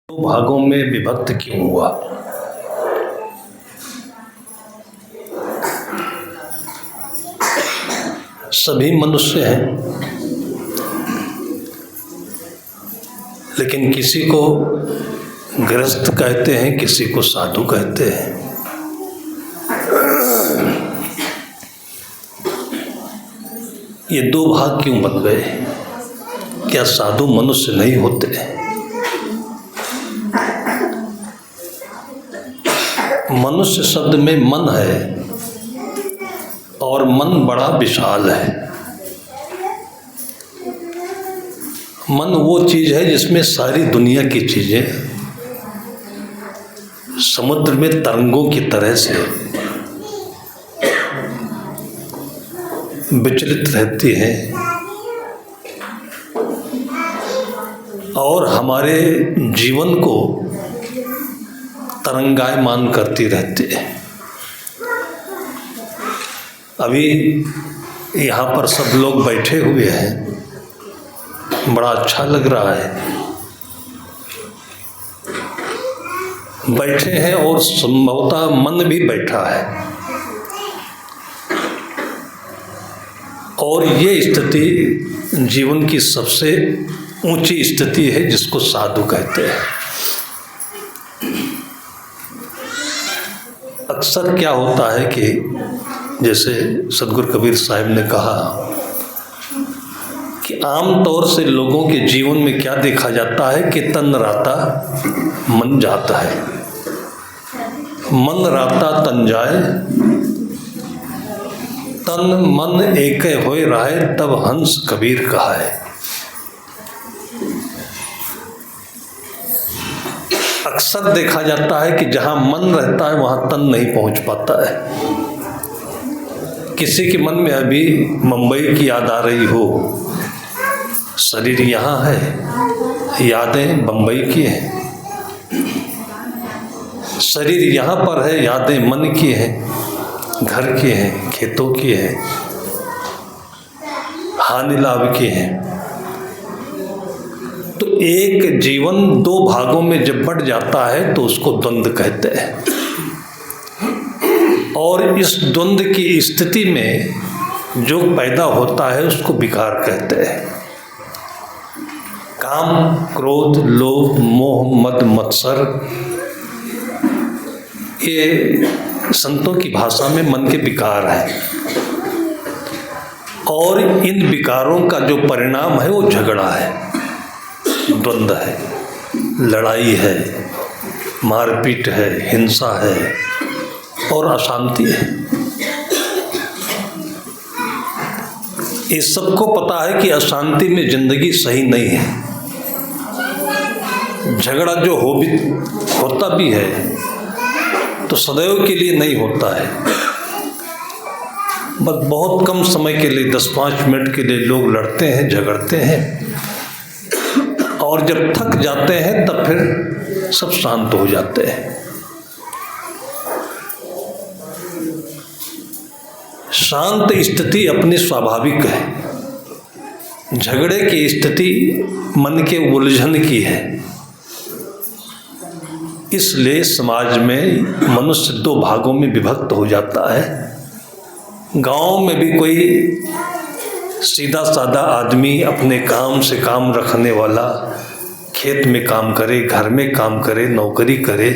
दो भागों में विभक्त क्यों हुआ? सभी मनुष्य हैं, लेकिन किसी को गृहस्थ कहते हैं, किसी को साधु कहते हैं। ये दो भाग क्यों बन गए? क्या साधु मनुष्य नहीं होते? मनुष्य शब्द में मन है और मन बड़ा विशाल है। मन वो चीज़ है जिसमें सारी दुनिया की चीज़ें समुद्र में तरंगों की तरह से विचलित रहती हैं और हमारे जीवन को तरंगायमान करती रहती है। अभी यहाँ पर सब लोग बैठे हुए हैं, बड़ा अच्छा लग रहा है। बैठे हैं और संभवतः मन भी बैठा है, और ये स्थिति जीवन की सबसे ऊंची स्थिति है जिसको साधु कहते हैं। अक्सर क्या होता है कि जैसे सदगुरु कबीर साहब ने कहा कि आम तौर से लोगों के जीवन में क्या देखा जाता है कि तन राता मन जाता है, मन राता तन जाए, तन मन एके होए रहे, तब हंस कबीर कहा है। अक्सर देखा जाता है कि जहाँ मन रहता है वहाँ तन नहीं पहुँच पाता है। किसी के मन में अभी मुंबई की याद आ रही हो, शरीर यहाँ है, यादें बम्बई की हैं। शरीर यहाँ पर है, यादें मन की हैं, घर की हैं, खेतों की हैं, हानि लाभ की हैं। तो एक जीवन दो भागों में जब बंट जाता है तो उसको द्वंद्व कहते हैं, और इस द्वंद्व की स्थिति में जो पैदा होता है उसको विकार कहते हैं। काम, क्रोध, लोभ, मोह, मद, मत्सर, ये संतों की भाषा में मन के विकार हैं, और इन विकारों का जो परिणाम है वो झगड़ा है, द्वंद्व है, लड़ाई है, मारपीट है, हिंसा है और अशांति है। इस सबको पता है कि अशांति में जिंदगी सही नहीं है। झगड़ा जो होता भी है तो सदैव के लिए नहीं होता है, बस बहुत कम समय के लिए, 10-5 मिनट के लिए लोग लड़ते हैं, झगड़ते हैं, और जब थक जाते हैं तब फिर सब शांत हो जाते हैं। शांत स्थिति अपनी स्वाभाविक है, झगड़े की स्थिति मन के उलझन की है। इसलिए समाज में मनुष्य दो भागों में विभक्त हो जाता है। गांव में भी कोई सीधा साधा आदमी अपने काम से काम रखने वाला खेत में काम करे, घर में काम करे, नौकरी करे,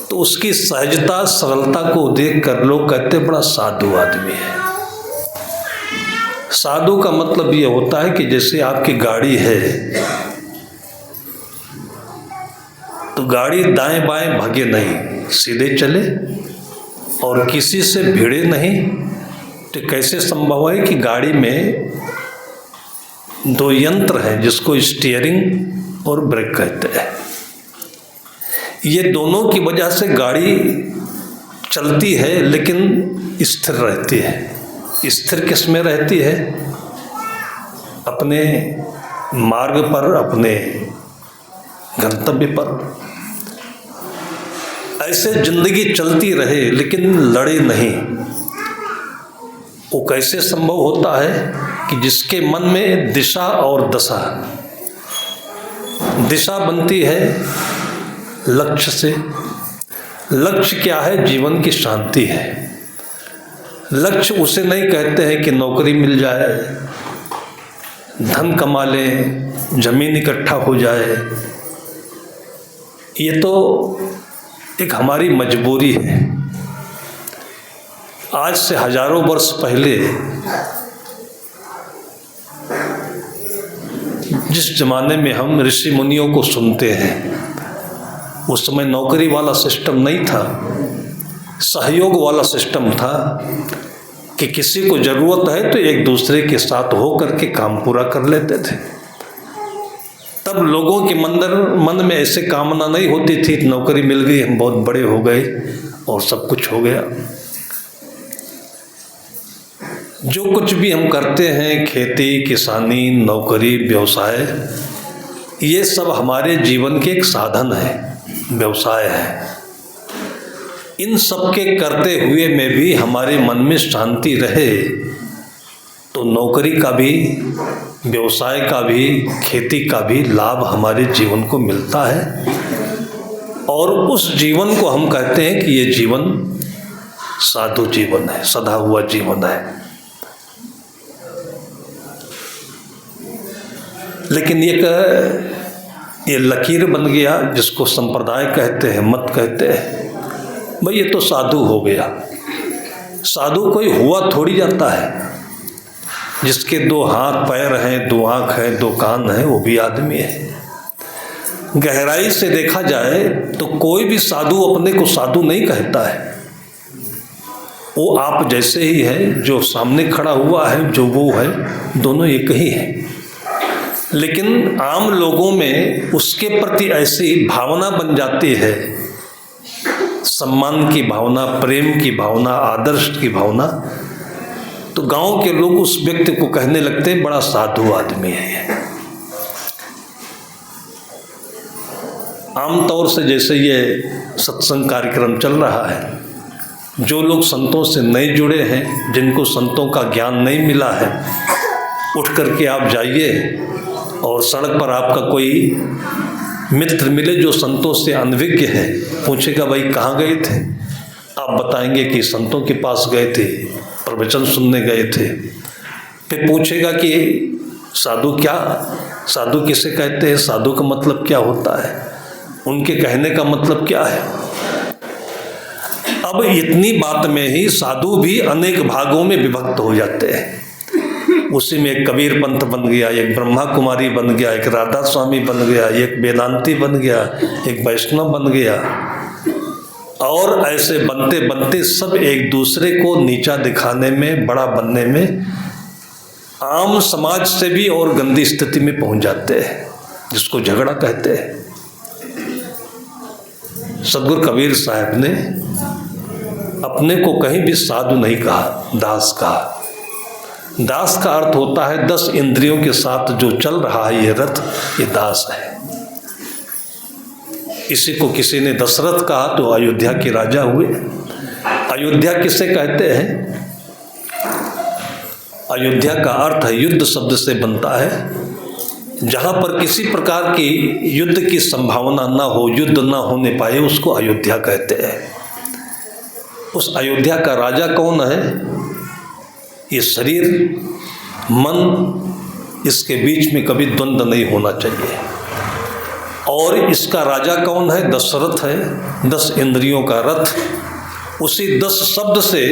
तो उसकी सहजता, सरलता को देखकर लोग कहते बड़ा साधु आदमी है। साधु का मतलब ये होता है कि जैसे आपकी गाड़ी है तो गाड़ी दाएं बाएं भागे नहीं, सीधे चले और किसी से भिड़े नहीं। तो कैसे संभव है कि गाड़ी में दो यंत्र हैं जिसको स्टीयरिंग और ब्रेक कहते हैं। ये दोनों की वजह से गाड़ी चलती है लेकिन स्थिर रहती है। स्थिर किस में रहती है? अपने मार्ग पर, अपने गंतव्य पर। ऐसे जिंदगी चलती रहे लेकिन लड़े नहीं। वो कैसे संभव होता है कि जिसके मन में दिशा और दशा दिशा बनती है लक्ष्य से। लक्ष्य क्या है? जीवन की शांति है। लक्ष्य उसे नहीं कहते हैं कि नौकरी मिल जाए, धन कमा लें, जमीन इकट्ठा हो जाए। ये तो एक हमारी मजबूरी है। आज से हजारों वर्ष पहले जिस जमाने में हम ऋषि मुनियों को सुनते हैं, उस समय नौकरी वाला सिस्टम नहीं था, सहयोग वाला सिस्टम था कि किसी को ज़रूरत है तो एक दूसरे के साथ हो करके काम पूरा कर लेते थे। तब लोगों के मन में ऐसे कामना नहीं होती थी, नौकरी मिल गई, हम बहुत बड़े हो गए और सब कुछ हो गया। जो कुछ भी हम करते हैं, खेती, किसानी, नौकरी, व्यवसाय, ये सब हमारे जीवन के एक साधन है, व्यवसाय है। इन सब के करते हुए में भी हमारे मन में शांति रहे तो नौकरी का भी, व्यवसाय का भी, खेती का भी लाभ हमारे जीवन को मिलता है। और उस जीवन को हम कहते हैं कि ये जीवन साधु जीवन है, सदा हुआ जीवन है। लेकिन ये लकीर बन गया, जिसको संप्रदाय कहते हैं, मत कहते हैं, भाई ये तो साधु हो गया। साधु कोई हुआ थोड़ी जाता है। जिसके 2 हाथ पैर हैं, 2 आँख हैं, 2 कान हैं, वो भी आदमी है। गहराई से देखा जाए तो कोई भी साधु अपने को साधु नहीं कहता है। वो आप जैसे ही है, जो सामने खड़ा हुआ है, जो वो है, दोनों एक ही है। लेकिन आम लोगों में उसके प्रति ऐसी भावना बन जाती है, सम्मान की भावना, प्रेम की भावना, आदर्श की भावना, तो गांव के लोग उस व्यक्ति को कहने लगते हैं बड़ा साधु आदमी है ये। आमतौर से जैसे ये सत्संग कार्यक्रम चल रहा है, जो लोग संतों से नहीं जुड़े हैं, जिनको संतों का ज्ञान नहीं मिला है, उठ करके आप जाइए और सड़क पर आपका कोई मित्र मिले जो संतों से अनभिज्ञ है, पूछेगा भाई कहाँ गए थे, आप बताएंगे कि संतों के पास गए थे, प्रवचन सुनने गए थे। फिर पूछेगा कि साधु क्या, साधु किसे कहते हैं, साधु का मतलब क्या होता है, उनके कहने का मतलब क्या है। अब इतनी बात में ही साधु भी अनेक भागों में विभक्त हो जाते हैं। उसी में एक कबीर पंथ बन गया, एक ब्रह्मा कुमारी बन गया, एक राधा स्वामी बन गया, एक वेदांती बन गया, एक वैष्णव बन गया। और ऐसे बनते बनते सब एक दूसरे को नीचा दिखाने में, बड़ा बनने में, आम समाज से भी और गंदी स्थिति में पहुंच जाते हैं, जिसको झगड़ा कहते हैं। सदगुरु कबीर साहब ने अपने को कहीं भी साधु नहीं कहा, दास कहा। दास का अर्थ होता है 10 इंद्रियों के साथ जो चल रहा है ये रथ, ये दास है। इसी को किसी ने दशरथ कहा तो अयोध्या के राजा हुए। अयोध्या किसे कहते हैं? अयोध्या का अर्थ है, युद्ध शब्द से बनता है, जहाँ पर किसी प्रकार की युद्ध की संभावना ना हो, युद्ध ना होने पाए, उसको अयोध्या कहते हैं। उस अयोध्या का राजा कौन है? ये शरीर मन, इसके बीच में कभी द्वंद्व नहीं होना चाहिए। और इसका राजा कौन है? दशरथ है, 10 इंद्रियों का रथ। उसी 10 शब्द से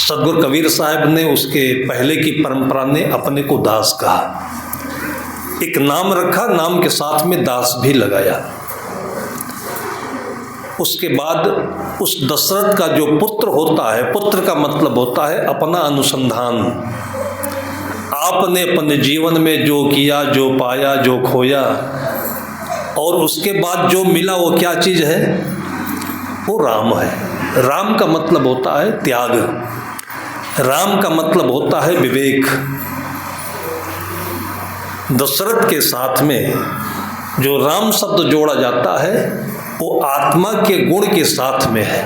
सदगुरु कबीर साहब ने, उसके पहले की परंपरा ने अपने को दास कहा। एक नाम रखा, नाम के साथ में दास भी लगाया। उसके बाद उस दशरथ का जो पुत्र होता है, पुत्र का मतलब होता है अपना अनुसंधान। आपने अपने जीवन में जो किया, जो पाया, जो खोया, और उसके बाद जो मिला वो क्या चीज़ है? वो राम है। राम का मतलब होता है त्याग, राम का मतलब होता है विवेक। दशरथ के साथ में जो राम शब्द जोड़ा जाता है वो आत्मा के गुण के साथ में है।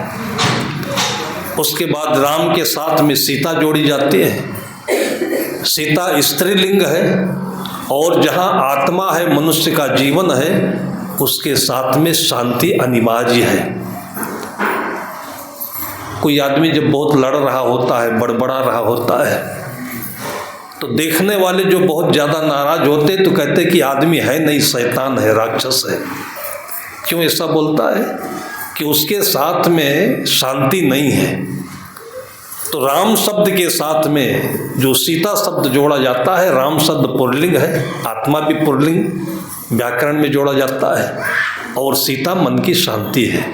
उसके बाद राम के साथ में सीता जोड़ी जाती है। सीता स्त्रीलिंग है और जहाँ आत्मा है, मनुष्य का जीवन है, उसके साथ में शांति अनिवार्य है। कोई आदमी जब बहुत लड़ रहा होता है, बड़बड़ा रहा होता है, तो देखने वाले जो बहुत ज़्यादा नाराज होते तो कहते कि आदमी है नहीं, शैतान है, राक्षस है। क्यों ऐसा बोलता है? कि उसके साथ में शांति नहीं है। तो राम शब्द के साथ में जो सीता शब्द जोड़ा जाता है, राम शब्द पुल्लिंग है, आत्मा भी पुल्लिंग व्याकरण में जोड़ा जाता है, और सीता मन की शांति है।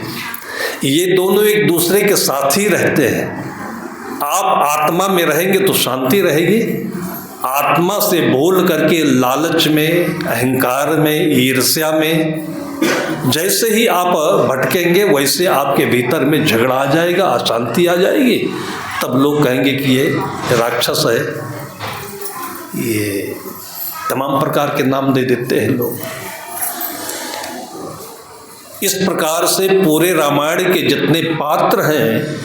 ये दोनों एक दूसरे के साथ ही रहते हैं। आप आत्मा में रहेंगे तो शांति रहेगी। आत्मा से भूल करके लालच में, अहंकार में, ईर्ष्या में जैसे ही आप भटकेंगे, वैसे आपके भीतर में झगड़ा आ जाएगा, अशांति आ जाएगी। तब लोग कहेंगे कि ये राक्षस है, ये तमाम प्रकार के नाम दे देते हैं लोग। इस प्रकार से पूरे रामायण के जितने पात्र हैं,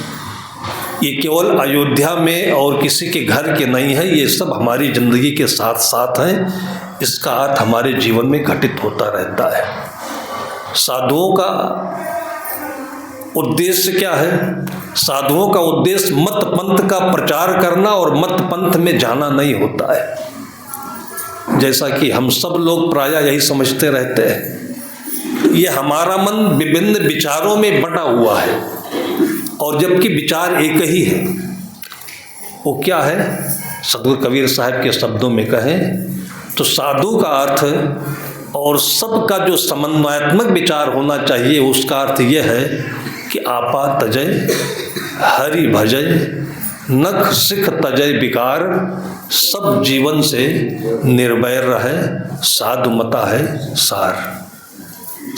ये केवल अयोध्या में और किसी के घर के नहीं है, ये सब हमारी जिंदगी के साथ साथ हैं। इसका अर्थ हमारे जीवन में घटित होता रहता है। साधुओं का उद्देश्य क्या है? साधुओं का उद्देश्य मत पंथ का प्रचार करना और मत पंथ में जाना नहीं होता है। जैसा कि हम सब लोग प्रायः यही समझते रहते हैं, ये हमारा मन विभिन्न विचारों में बटा हुआ है, और जबकि विचार एक ही है। वो क्या है? सदगुरु कबीर साहब के शब्दों में कहें तो साधु का अर्थ और सबका जो समन्वयात्मक विचार होना चाहिए, उसका अर्थ यह है कि आपा तजय हरि भजय, नख सिख तजय विकार, सब जीवन से निर्वैर रहे, साधु मता है सार।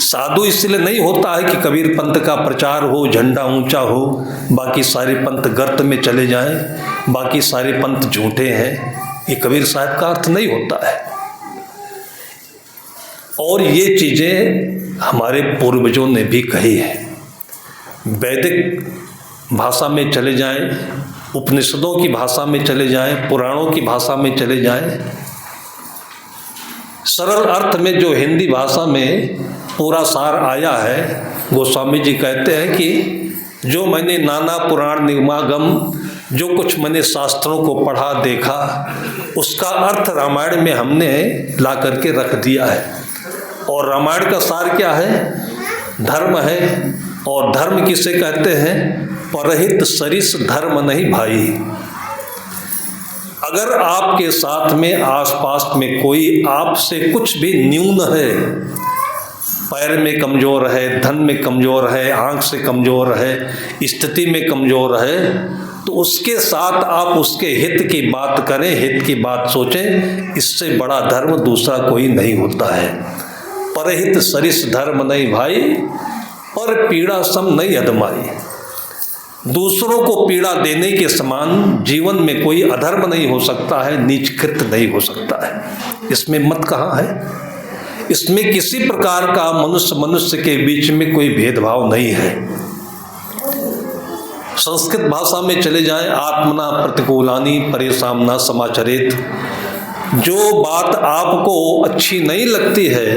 साधु इसलिए नहीं होता है कि कबीर पंथ का प्रचार हो, झंडा ऊंचा हो, बाकी सारे पंथ गर्त में चले जाएं, बाकी सारे पंथ झूठे हैं। ये कबीर साहब का अर्थ नहीं होता है। और ये चीज़ें हमारे पूर्वजों ने भी कही है। वैदिक भाषा में चले जाएं, उपनिषदों की भाषा में चले जाएं, पुराणों की भाषा में चले जाएं, सरल अर्थ में जो हिंदी भाषा में पूरा सार आया है, गोस्वामी जी कहते हैं कि जो मैंने नाना पुराण निगमागम, जो कुछ मैंने शास्त्रों को पढ़ा देखा, उसका अर्थ रामायण में हमने ला करके रख दिया है। और रामायण का सार क्या है? धर्म है। और धर्म किसे कहते हैं? परहित सरिस धर्म नहीं भाई। अगर आपके साथ में आसपास में कोई आपसे कुछ भी न्यून है, पैर में कमज़ोर है, धन में कमज़ोर है, आँख से कमज़ोर है, स्थिति में कमज़ोर है, तो उसके साथ आप उसके हित की बात करें, हित की बात सोचें। इससे बड़ा धर्म दूसरा कोई नहीं होता है। परहित सरिस धर्म नहीं भाई, पर पीड़ा सम नहीं अदमाई। दूसरों को पीड़ा देने के समान जीवन में कोई अधर्म नहीं हो सकता है, नीच कृत्य नहीं हो सकता है। इसमें मत कहाँ है? इसमें किसी प्रकार का मनुष्य के बीच में कोई भेदभाव नहीं है। संस्कृत भाषा में चले जाएं, आत्मना प्रतिकूलानि परेशान न समाचरेत। जो बात आपको अच्छी नहीं लगती है,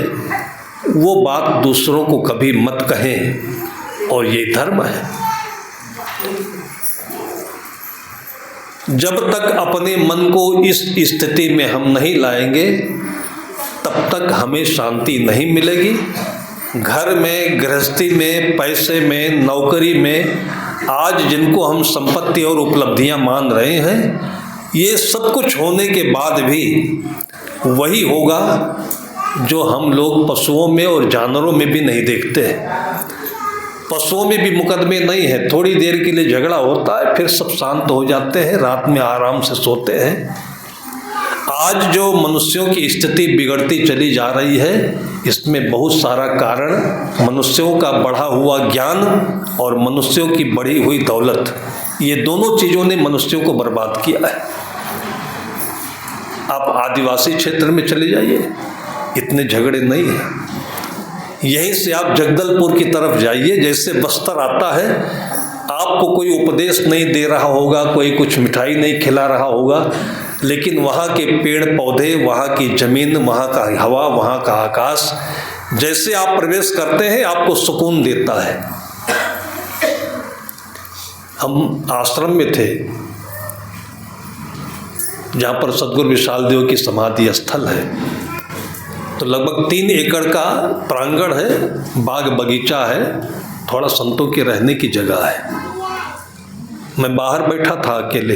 वो बात दूसरों को कभी मत कहें, और ये धर्म है। जब तक अपने मन को इस स्थिति में हम नहीं लाएंगे, तब तक हमें शांति नहीं मिलेगी। घर में, गृहस्थी में, पैसे में, नौकरी में, आज जिनको हम संपत्ति और उपलब्धियां मान रहे हैं, ये सब कुछ होने के बाद भी वही होगा जो हम लोग पशुओं में और जानवरों में भी नहीं देखते हैं। पशुओं में भी मुकदमे नहीं है, थोड़ी देर के लिए झगड़ा होता है, फिर सब शांत हो जाते हैं, रात में आराम से सोते हैं। आज जो मनुष्यों की स्थिति बिगड़ती चली जा रही है, इसमें बहुत सारा कारण मनुष्यों का बढ़ा हुआ ज्ञान और मनुष्यों की बढ़ी हुई दौलत, ये दोनों चीज़ों ने मनुष्यों को बर्बाद किया है। आप आदिवासी क्षेत्र में चले जाइए, इतने झगड़े नहीं हैं। यहीं से आप जगदलपुर की तरफ जाइए, जैसे बस्तर आता है, आपको कोई उपदेश नहीं दे रहा होगा, कोई कुछ मिठाई नहीं खिला रहा होगा, लेकिन वहाँ के पेड़ पौधे, वहाँ की ज़मीन, वहाँ का हवा, वहाँ का आकाश, जैसे आप प्रवेश करते हैं आपको सुकून देता है। हम आश्रम में थे जहाँ पर सद्गुरु विशाल देव की समाधि स्थल है, तो लगभग 3 एकड़ का प्रांगण है, बाग बगीचा है, थोड़ा संतों के रहने की जगह है। मैं बाहर बैठा था अकेले,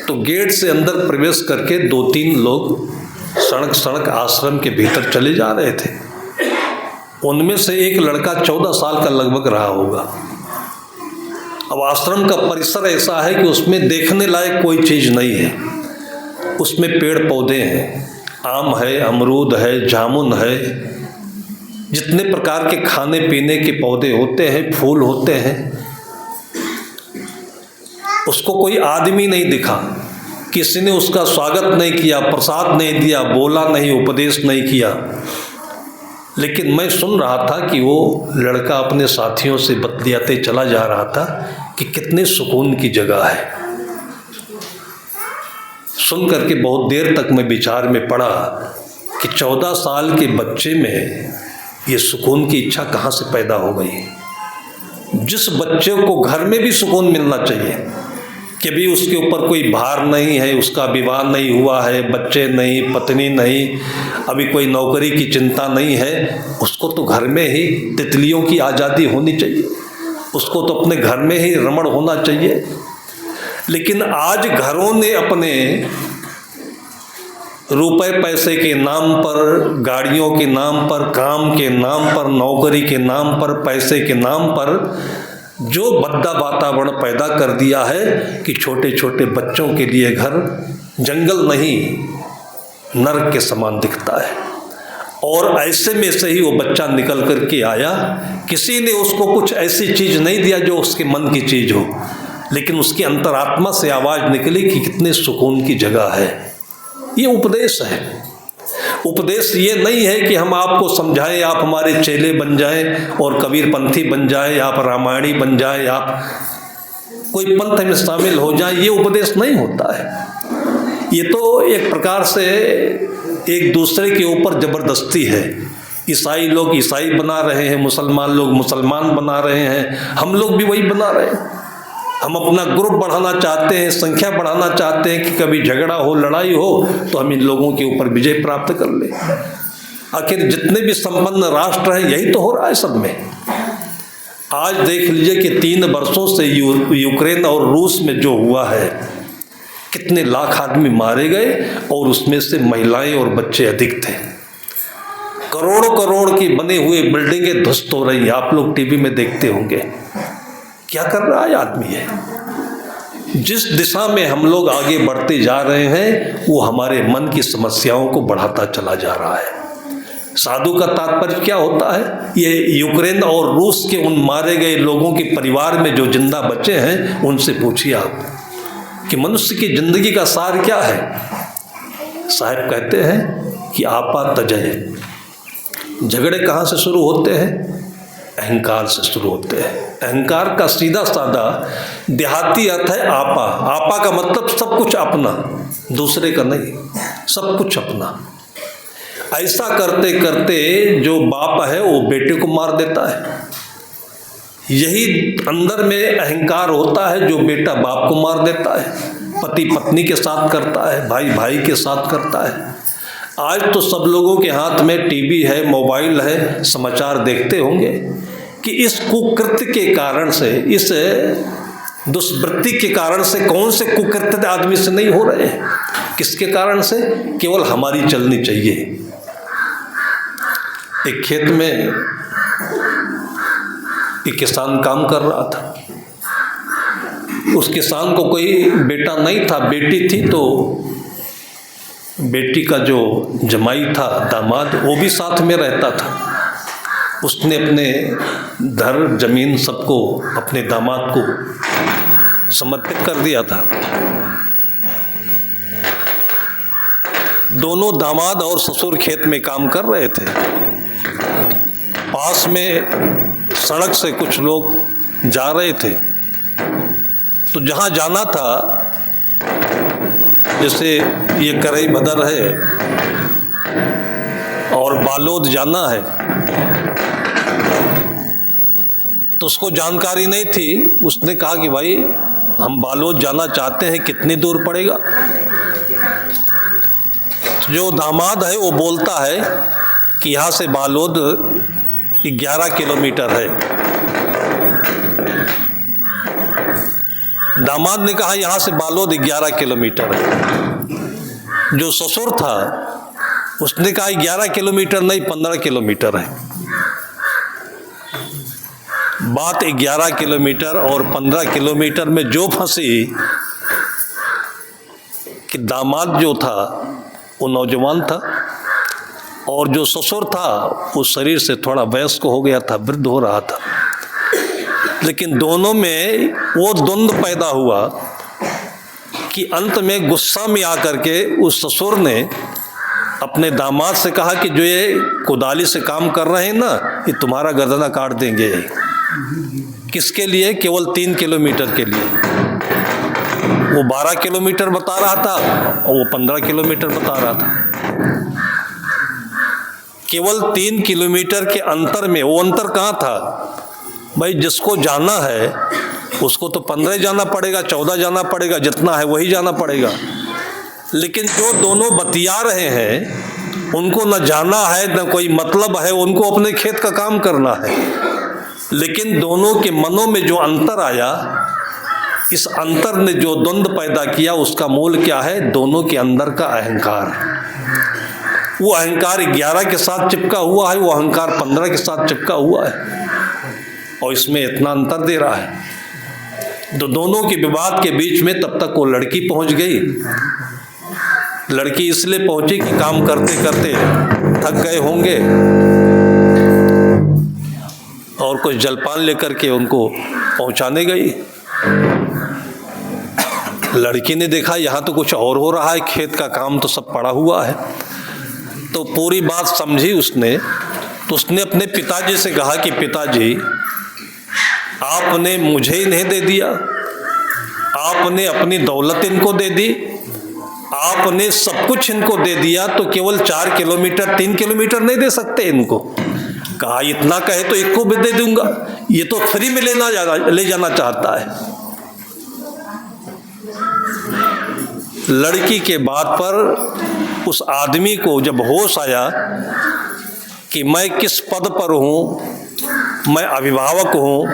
तो गेट से अंदर प्रवेश करके 2-3 लोग सड़क आश्रम के भीतर चले जा रहे थे। उनमें से एक लड़का 14 साल का लगभग रहा होगा। अब आश्रम का परिसर ऐसा है कि उसमें देखने लायक कोई चीज़ नहीं है। उसमें पेड़ पौधे हैं, आम है, अमरूद है, जामुन है, जितने प्रकार के खाने पीने के पौधे होते हैं, फूल होते हैं। उसको कोई आदमी नहीं दिखा, किसी ने उसका स्वागत नहीं किया, प्रसाद नहीं दिया, बोला नहीं, उपदेश नहीं किया। लेकिन मैं सुन रहा था कि वो लड़का अपने साथियों से बतलाते चला जा रहा था कि कितने सुकून की जगह है। सुन करके बहुत देर तक मैं विचार में पड़ा कि 14 साल के बच्चे में ये सुकून की इच्छा कहाँ से पैदा हो गई। जिस बच्चे को घर में भी सुकून मिलना चाहिए कि भी उसके ऊपर कोई भार नहीं है, उसका विवाह नहीं हुआ है, बच्चे नहीं, पत्नी नहीं, अभी कोई नौकरी की चिंता नहीं है, उसको तो घर में ही तितलियों की आज़ादी होनी चाहिए, उसको तो अपने घर में ही रमण होना चाहिए। लेकिन आज घरों ने अपने रुपए पैसे के नाम पर, गाड़ियों के नाम पर, काम के नाम पर, नौकरी के नाम पर, पैसे के नाम पर जो भद्दा वातावरण पैदा कर दिया है कि छोटे छोटे बच्चों के लिए घर जंगल नहीं नरक के समान दिखता है। और ऐसे में से ही वो बच्चा निकल कर के आया, किसी ने उसको कुछ ऐसी चीज़ नहीं दिया जो उसके मन की चीज़ हो, लेकिन उसकी अंतरात्मा से आवाज़ निकली कि कितने सुकून की जगह है। ये उपदेश है। उपदेश ये नहीं है कि हम आपको समझाएं, आप हमारे चेले बन जाएं और कबीरपंथी बन जाएं, आप रामायणी बन जाएं, आप कोई पंथ में शामिल हो जाएं। ये उपदेश नहीं होता है। ये तो एक प्रकार से एक दूसरे के ऊपर ज़बरदस्ती है। ईसाई लोग ईसाई बना रहे हैं, मुसलमान लोग मुसलमान बना रहे हैं, हम लोग भी वही बना रहे हैं। हम अपना ग्रुप बढ़ाना चाहते हैं, संख्या बढ़ाना चाहते हैं कि कभी झगड़ा हो, लड़ाई हो तो हम इन लोगों के ऊपर विजय प्राप्त कर लें। आखिर जितने भी संपन्न राष्ट्र हैं यही तो हो रहा है सब में। आज देख लीजिए कि 3 वर्षों से यूक्रेन और रूस में जो हुआ है, कितने लाख आदमी मारे गए और उसमें से महिलाएं और बच्चे अधिक थे। करोड़ों करोड़ की बने हुए बिल्डिंगें ध्वस्त हो रही हैं। आप लोग टीवी में देखते होंगे। क्या कर रहा है आदमी है। जिस दिशा में हम लोग आगे बढ़ते जा रहे हैं वो हमारे मन की समस्याओं को बढ़ाता चला जा रहा है। साधु का तात्पर्य क्या होता है? ये यूक्रेन और रूस के उन मारे गए लोगों के परिवार में जो जिंदा बचे हैं उनसे पूछिए आप कि मनुष्य की जिंदगी का सार क्या है। साहब कहते हैं कि आपा तजय। झगड़े कहाँ से शुरू होते हैं? अहंकार से शुरू होते हैं। अहंकार का सीधा साधा देहाती अर्थ है आपा। आपा का मतलब सब कुछ अपना, दूसरे का नहीं, सब कुछ अपना। ऐसा करते करते जो बाप है वो बेटे को मार देता है। यही अंदर में अहंकार होता है जो बेटा बाप को मार देता है, पति पत्नी के साथ करता है, भाई भाई के साथ करता है। आज तो सब लोगों के हाथ में टीवी है, मोबाइल है, समाचार देखते होंगे कि इस कुकृत्य के कारण से, इस दुष्वृत्ति के कारण से कौन से कुकृत्य आदमी से नहीं हो रहे हैं? किसके कारण से? केवल हमारी चलनी चाहिए। एक खेत में एक किसान काम कर रहा था। उस किसान को कोई बेटा नहीं था, बेटी थी। तो बेटी का जो जमाई था, दामाद, वो भी साथ में रहता था। उसने अपने घर जमीन सबको अपने दामाद को समर्पित कर दिया था। दोनों दामाद और ससुर खेत में काम कर रहे थे। पास में सड़क से कुछ लोग जा रहे थे, तो जहाँ जाना था जैसे ये करई भदर है और बालोद जाना है, तो उसको जानकारी नहीं थी। उसने कहा कि भाई हम बालोद जाना चाहते हैं, कितनी दूर पड़ेगा? जो दामाद है वो बोलता है कि यहाँ से बालोद 11 किलोमीटर है। दामाद ने कहा यहाँ से बालोद 11 किलोमीटर है। जो ससुर था उसने कहा 11 किलोमीटर नहीं, 15 किलोमीटर है। बात 11 किलोमीटर और 15 किलोमीटर में जो फंसी कि दामाद जो था वो नौजवान था और जो ससुर था वो शरीर से थोड़ा वयस्क हो गया था, वृद्ध हो रहा था। लेकिन दोनों में वो द्वंद्व पैदा हुआ कि अंत में गुस्सा में आकर के उस ससुर ने अपने दामाद से कहा कि जो ये कुदाली से काम कर रहे हैं ना, ये तुम्हारा गर्दना काट देंगे। किसके लिए? केवल 3 किलोमीटर के लिए। वो 12 किलोमीटर बता रहा था और वो 15 किलोमीटर बता रहा था। केवल 3 किलोमीटर के अंतर में, वो अंतर कहाँ था भाई? जिसको जाना है उसको तो 15 जाना पड़ेगा, 14 जाना पड़ेगा, जितना है वही जाना पड़ेगा। लेकिन जो दोनों बतिया रहे हैं उनको न जाना है न कोई मतलब है, उनको अपने खेत का काम करना है। लेकिन दोनों के मनों में जो अंतर आया, इस अंतर ने जो द्वंद्व पैदा किया, उसका मूल क्या है? दोनों के अंदर का अहंकार। वो अहंकार 11 के साथ चिपका हुआ है, वो अहंकार 15 के साथ चिपका हुआ है और इसमें इतना अंतर दे रहा है। तो दोनों के विवाद के बीच में तब तक वो लड़की पहुंच गई। लड़की इसलिए पहुंची कि काम करते करते थक गए होंगे और कुछ जलपान लेकर के उनको पहुंचाने गई। लड़की ने देखा यहाँ तो कुछ और हो रहा है, खेत का काम तो सब पड़ा हुआ है। तो पूरी बात समझी उसने। तो उसने अपने पिताजी से कहा कि पिताजी, आपने मुझे ही नहीं दे दिया, आपने अपनी दौलत इनको दे दी, आपने सब कुछ इनको दे दिया, तो केवल 4 किलोमीटर 3 किलोमीटर नहीं दे सकते इनको? कहा इतना कहे तो एक को भी दे दूंगा, ये तो फ्री में ले जाना चाहता है। लड़की के बात पर उस आदमी को जब होश आया कि मैं किस पद पर हूँ, मैं अभिभावक हूँ,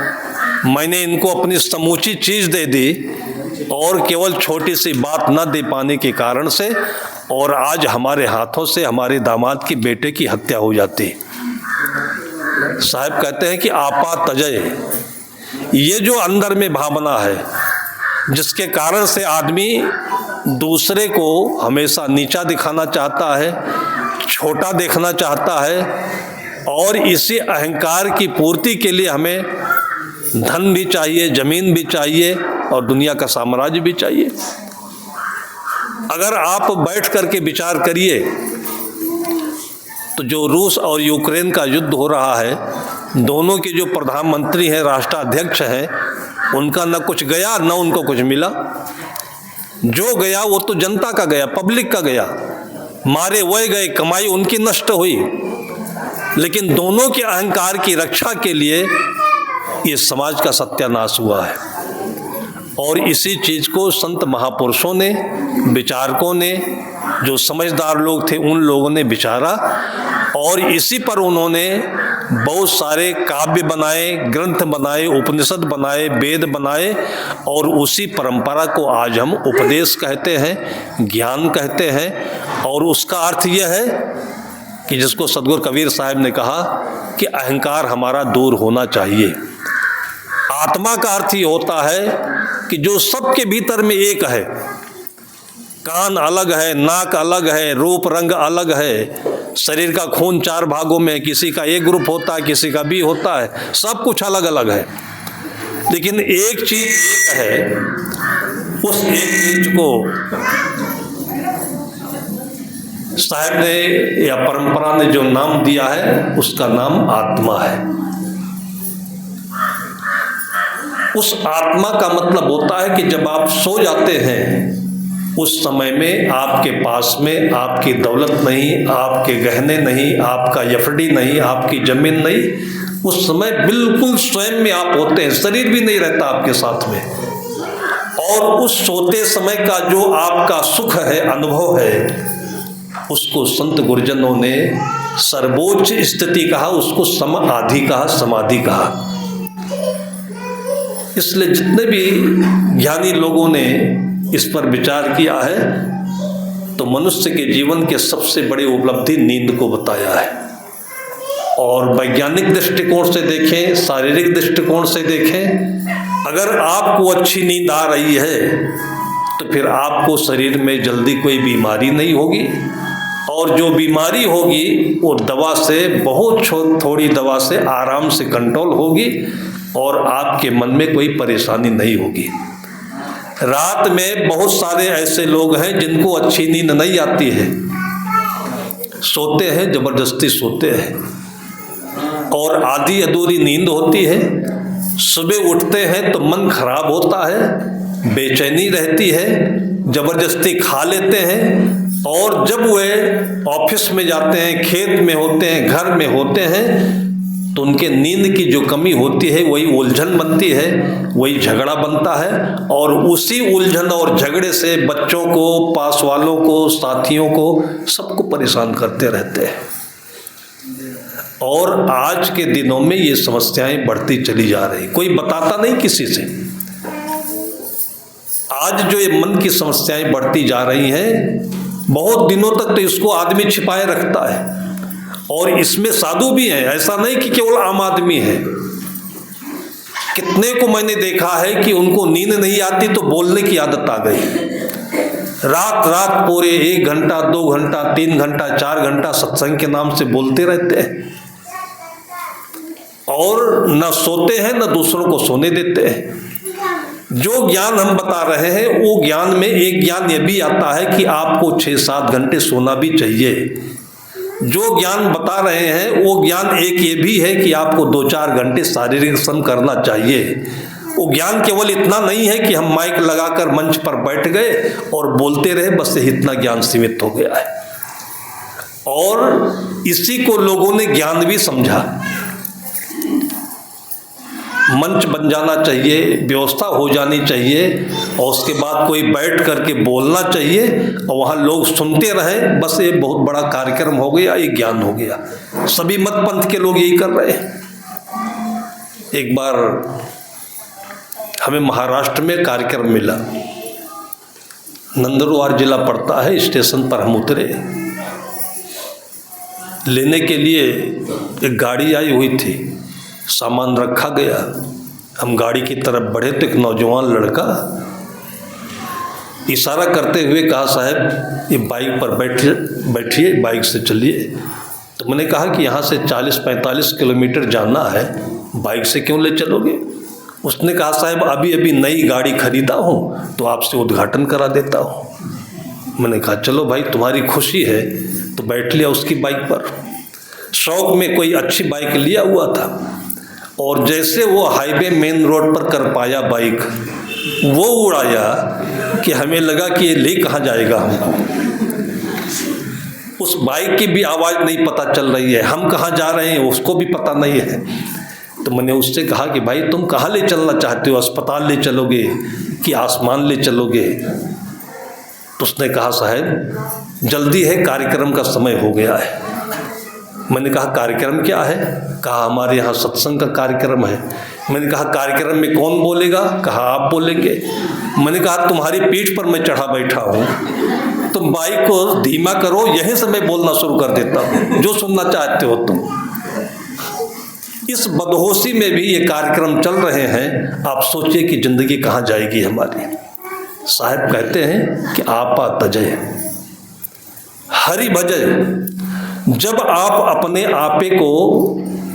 मैंने इनको अपनी समूची चीज़ दे दी और केवल छोटी सी बात न दे पाने के कारण से, और आज हमारे हाथों से हमारे दामाद की बेटे की हत्या हो जाती। साहब कहते हैं कि आपा तजय, ये जो अंदर में भावना है जिसके कारण से आदमी दूसरे को हमेशा नीचा दिखाना चाहता है, छोटा देखना चाहता है, और इसी अहंकार की पूर्ति के लिए हमें धन भी चाहिए, जमीन भी चाहिए और दुनिया का साम्राज्य भी चाहिए। अगर आप बैठ करके विचार करिए तो जो रूस और यूक्रेन का युद्ध हो रहा है, दोनों के जो प्रधानमंत्री हैं, राष्ट्राध्यक्ष हैं, उनका न कुछ गया न उनको कुछ मिला। जो गया वो तो जनता का गया, पब्लिक का गया, मारे वह गए, कमाई उनकी नष्ट हुई। लेकिन दोनों के अहंकार की रक्षा के लिए ये समाज का सत्यानाश हुआ है। और इसी चीज़ को संत महापुरुषों ने, विचारकों ने, जो समझदार लोग थे उन लोगों ने विचारा और इसी पर उन्होंने बहुत सारे काव्य बनाए, ग्रंथ बनाए, उपनिषद बनाए, वेद बनाए, और उसी परंपरा को आज हम उपदेश कहते हैं, ज्ञान कहते हैं। और उसका अर्थ यह है कि जिसको सदगुरु कबीर साहब ने कहा कि अहंकार हमारा दूर होना चाहिए। आत्मा का अर्थ ये होता है कि जो सबके भीतर में एक है, कान अलग है, नाक अलग है, रूप रंग अलग है, शरीर का खून 4 भागों में, किसी का एक ग्रुप होता है, किसी का बी होता है, सब कुछ अलग अलग है, लेकिन एक चीज एक है। उस एक चीज को साहब ने या परंपरा ने जो नाम दिया है उसका नाम आत्मा है। उस आत्मा का मतलब होता है कि जब आप सो जाते हैं उस समय में आपके पास में आपकी दौलत नहीं, आपके गहने नहीं, आपका एफडी नहीं, आपकी जमीन नहीं, उस समय बिल्कुल स्वयं में आप होते हैं, शरीर भी नहीं रहता आपके साथ में। और उस सोते समय का जो आपका सुख है, अनुभव है, उसको संत गुरुजनों ने सर्वोच्च स्थिति कहा, उसको समाधि कहा, समाधि कहा। इसलिए जितने भी ज्ञानी लोगों ने इस पर विचार किया है तो मनुष्य के जीवन के सबसे बड़ी उपलब्धि नींद को बताया है। और वैज्ञानिक दृष्टिकोण से देखें, शारीरिक दृष्टिकोण से देखें, अगर आपको अच्छी नींद आ रही है तो फिर आपको शरीर में जल्दी कोई बीमारी नहीं होगी, और जो बीमारी होगी वो दवा से, बहुत थोड़ी दवा से आराम से कंट्रोल होगी, और आपके मन में कोई परेशानी नहीं होगी। रात में बहुत सारे ऐसे लोग हैं जिनको अच्छी नींद नहीं आती है, सोते हैं, जबरदस्ती सोते हैं, और आधी अधूरी नींद होती है। सुबह उठते हैं तो मन खराब होता है, बेचैनी रहती है, जबरदस्ती खा लेते हैं, और जब वे ऑफिस में जाते हैं, खेत में होते हैं, घर में होते हैं, तो उनके नींद की जो कमी होती है वही उलझन बनती है, वही झगड़ा बनता है, और उसी उलझन और झगड़े से बच्चों को, पास वालों को, साथियों को, सबको परेशान करते रहते हैं। और आज के दिनों में ये समस्याएं बढ़ती चली जा रही, कोई बताता नहीं किसी से। आज जो ये मन की समस्याएं बढ़ती जा रही हैं, बहुत दिनों तक तो इसको आदमी छिपाए रखता है, और इसमें साधु भी हैं, ऐसा नहीं कि केवल आम आदमी है। कितने को मैंने देखा है कि उनको नींद नहीं आती तो बोलने की आदत आ गई, रात रात पूरे 1 घंटा, 2 घंटा, 3 घंटा, 4 घंटा सत्संग के नाम से बोलते रहते हैं, और न सोते हैं न दूसरों को सोने देते हैं। जो ज्ञान हम बता रहे हैं वो ज्ञान में एक ज्ञान ये भी आता है कि आपको 6-7 घंटे सोना भी चाहिए। जो ज्ञान बता रहे हैं वो ज्ञान एक ये भी है कि आपको 2-4 घंटे शारीरिक श्रम करना चाहिए। वो ज्ञान केवल इतना नहीं है कि हम माइक लगाकर मंच पर बैठ गए और बोलते रहे, बस इतना ज्ञान सीमित हो गया है। और इसी को लोगों ने ज्ञान भी समझा। मंच बन जाना चाहिए, व्यवस्था हो जानी चाहिए, और उसके बाद कोई बैठ करके बोलना चाहिए और वहाँ लोग सुनते रहें, बस ये बहुत बड़ा कार्यक्रम हो गया, ये ज्ञान हो गया। सभी मत पंथ के लोग यही कर रहे हैं। एक बार हमें महाराष्ट्र में कार्यक्रम मिला, नंदुरबार जिला पड़ता है, स्टेशन पर हम उतरे, लेने के लिए एक गाड़ी आई हुई थी, सामान रखा गया, हम गाड़ी की तरफ बढ़े तो एक नौजवान लड़का इशारा करते हुए कहा, साहब ये बाइक पर बैठिए, बाइक से चलिए। तो मैंने कहा कि यहाँ से 40-45 किलोमीटर जाना है, बाइक से क्यों ले चलोगे? उसने कहा, साहब अभी अभी नई गाड़ी खरीदा हूँ तो आपसे उद्घाटन करा देता हूँ। मैंने कहा चलो भाई, तुम्हारी खुशी है तो बैठ लिया उसकी बाइक पर। शौक में कोई अच्छी बाइक लिया हुआ था, और जैसे वो हाईवे मेन रोड पर कर पाया बाइक, वो उड़ाया कि हमें लगा कि ये ले कहाँ जाएगा हमको। उस बाइक की भी आवाज़ नहीं पता चल रही है, हम कहाँ जा रहे हैं उसको भी पता नहीं है। तो मैंने उससे कहा कि भाई तुम कहाँ ले चलना चाहते हो, अस्पताल ले चलोगे कि आसमान ले चलोगे? तो उसने कहा, साहब जल्दी है, कार्यक्रम का समय हो गया है। मैंने कहा कार्यक्रम क्या है? कहा हमारे यहाँ सत्संग का कार्यक्रम है। मैंने कहा कार्यक्रम में कौन बोलेगा? कहा आप बोलेंगे। मैंने कहा तुम्हारी पीठ पर मैं चढ़ा बैठा हूँ, तुम बाइक को धीमा करो, यहीं से मैं बोलना शुरू कर देता हूँ, जो सुनना चाहते हो तुम। इस बदहोशी में भी ये कार्यक्रम चल रहे हैं। आप सोचिए कि जिंदगी कहाँ जाएगी हमारी। साहब कहते हैं कि आपा तजय हरि भजय। जब आप अपने आपे को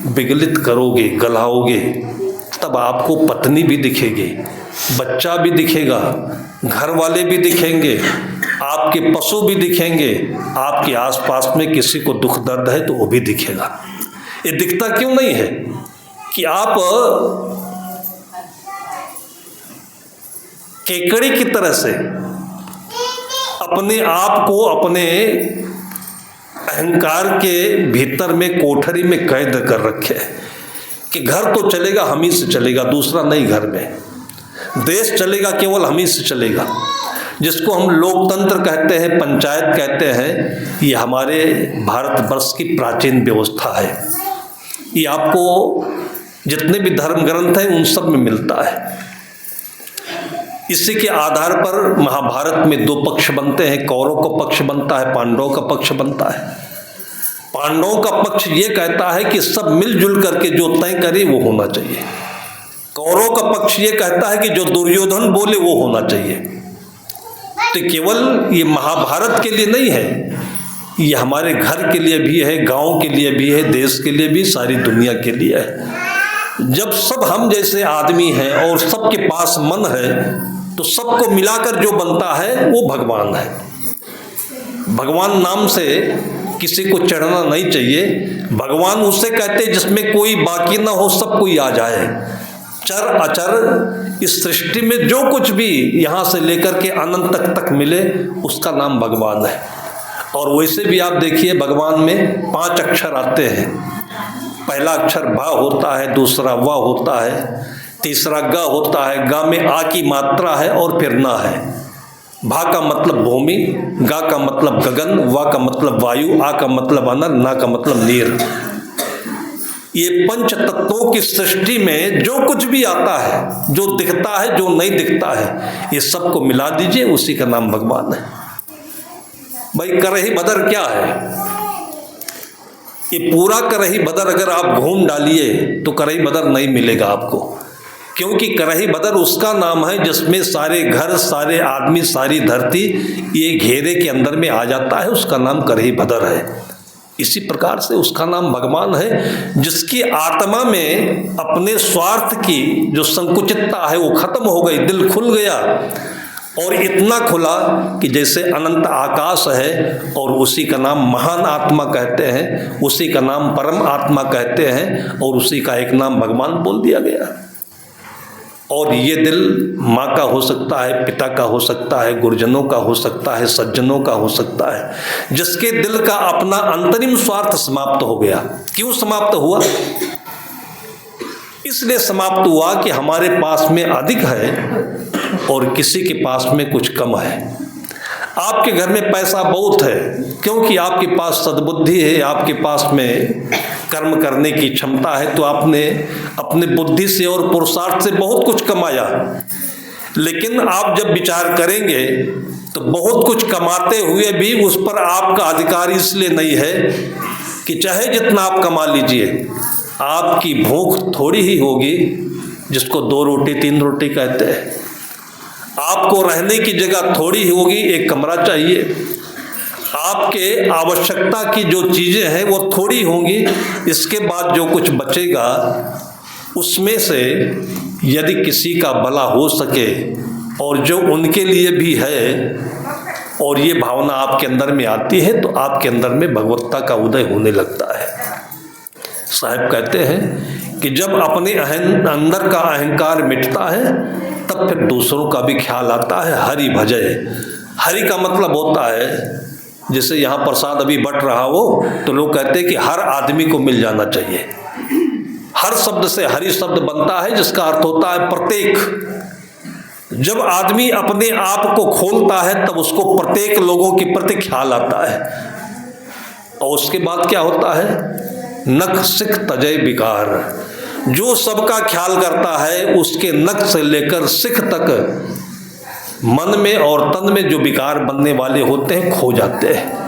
विगलित करोगे, गलाओगे, तब आपको पत्नी भी दिखेगी, बच्चा भी दिखेगा, घर वाले भी दिखेंगे, आपके पशु भी दिखेंगे, आपके आसपास में किसी को दुख दर्द है तो वो भी दिखेगा। ये दिखता क्यों नहीं है कि आप केकड़ी की तरह से अपने आप को अपने अहंकार के भीतर में कोठरी में कैद कर रखे कि घर तो चलेगा हम ही से चलेगा, दूसरा नहीं घर में। देश चलेगा केवल हम ही से चलेगा। जिसको हम लोकतंत्र कहते हैं, पंचायत कहते हैं, ये हमारे भारतवर्ष की प्राचीन व्यवस्था है। ये आपको जितने भी धर्म ग्रंथ हैं उन सब में मिलता है। इसी के आधार पर महाभारत में दो पक्ष बनते हैं, कौरव का पक्ष बनता है, पांडवों का पक्ष बनता है। पांडवों का पक्ष ये कहता है कि सब मिलजुल करके जो तय करे वो होना चाहिए। कौरव का पक्ष ये कहता है कि जो दुर्योधन बोले वो होना चाहिए। तो केवल ये महाभारत के लिए नहीं है, ये हमारे घर के लिए भी है, गांव के लिए भी है, देश के लिए भी, सारी दुनिया के लिए है। जब सब हम जैसे आदमी हैं और सबके पास मन है तो सबको मिलाकर जो बनता है वो भगवान है। भगवान नाम से किसी को चढ़ना नहीं चाहिए। भगवान उसे कहते जिसमें कोई बाकी ना हो, सब कोई आ जाए। चर अचर इस सृष्टि में जो कुछ भी यहाँ से लेकर के अनंत तक मिले उसका नाम भगवान है। और वैसे भी आप देखिए भगवान में 5 अक्षर आते हैं। पहला अक्षर भा होता है, दूसरा व होता है, तीसरा ग होता है। ग में आ की मात्रा है और फिर न है। भा का मतलब भूमि, गा का मतलब गगन, वा का मतलब वायु, आ का मतलब अनल, ना का मतलब नीर। ये 5 तत्वों की सृष्टि में जो कुछ भी आता है, जो दिखता है, जो नहीं दिखता है, ये सबको मिला दीजिए, उसी का नाम भगवान है। भाई करही बदर क्या है? ये पूरा करही बदर अगर आप घूम डालिए तो करही बदर नहीं मिलेगा आपको। क्योंकि करही बदर उसका नाम है जिसमें सारे घर, सारे आदमी, सारी धरती ये घेरे के अंदर में आ जाता है, उसका नाम करही बदर है। इसी प्रकार से उसका नाम भगवान है, जिसकी आत्मा में अपने स्वार्थ की जो संकुचितता है वो खत्म हो गई, दिल खुल गया। और इतना खुला कि जैसे अनंत आकाश है और उसी का नाम महान आत्मा कहते हैं, उसी का नाम परम आत्मा कहते हैं और उसी का एक नाम भगवान बोल दिया गया। और ये दिल माँ का हो सकता है, पिता का हो सकता है, गुरुजनों का हो सकता है, सज्जनों का हो सकता है, जिसके दिल का अपना अंतरिम स्वार्थ समाप्त हो गया। क्यों समाप्त हुआ? इसलिए समाप्त हुआ कि हमारे पास में अधिक है और किसी के पास में कुछ कम है। आपके घर में पैसा बहुत है क्योंकि आपके पास सद्बुद्धि है, आपके पास में कर्म करने की क्षमता है, तो आपने अपने बुद्धि से और पुरुषार्थ से बहुत कुछ कमाया। लेकिन आप जब विचार करेंगे तो बहुत कुछ कमाते हुए भी उस पर आपका अधिकार इसलिए नहीं है कि चाहे जितना आप कमा लीजिए, आपकी भूख थोड़ी ही होगी, जिसको 2 रोटी 3 रोटी कहते हैं। आपको रहने की जगह थोड़ी ही होगी, एक कमरा चाहिए। आपके आवश्यकता की जो चीज़ें हैं वो थोड़ी होंगी। इसके बाद जो कुछ बचेगा उसमें से यदि किसी का भला हो सके और जो उनके लिए भी है, और ये भावना आपके अंदर में आती है, तो आपके अंदर में भगवत्ता का उदय होने लगता है। साहब कहते हैं कि जब अपने अंदर का अहंकार मिटता है तब फिर दूसरों का भी ख्याल आता है। हरि भजय, हरि का मतलब होता है, जैसे यहाँ प्रसाद अभी बट रहा हो तो लोग कहते हैं कि हर आदमी को मिल जाना चाहिए। हर शब्द से हरि शब्द बनता है जिसका अर्थ होता है प्रत्येक। जब आदमी अपने आप को खोलता है तब उसको प्रत्येक लोगों के प्रति ख्याल आता है। और उसके बाद क्या होता है? नख सिख तजय विकार। जो सबका ख्याल करता है उसके नख से लेकर सिख तक मन में और तन में जो विकार बनने वाले होते हैं खो जाते हैं।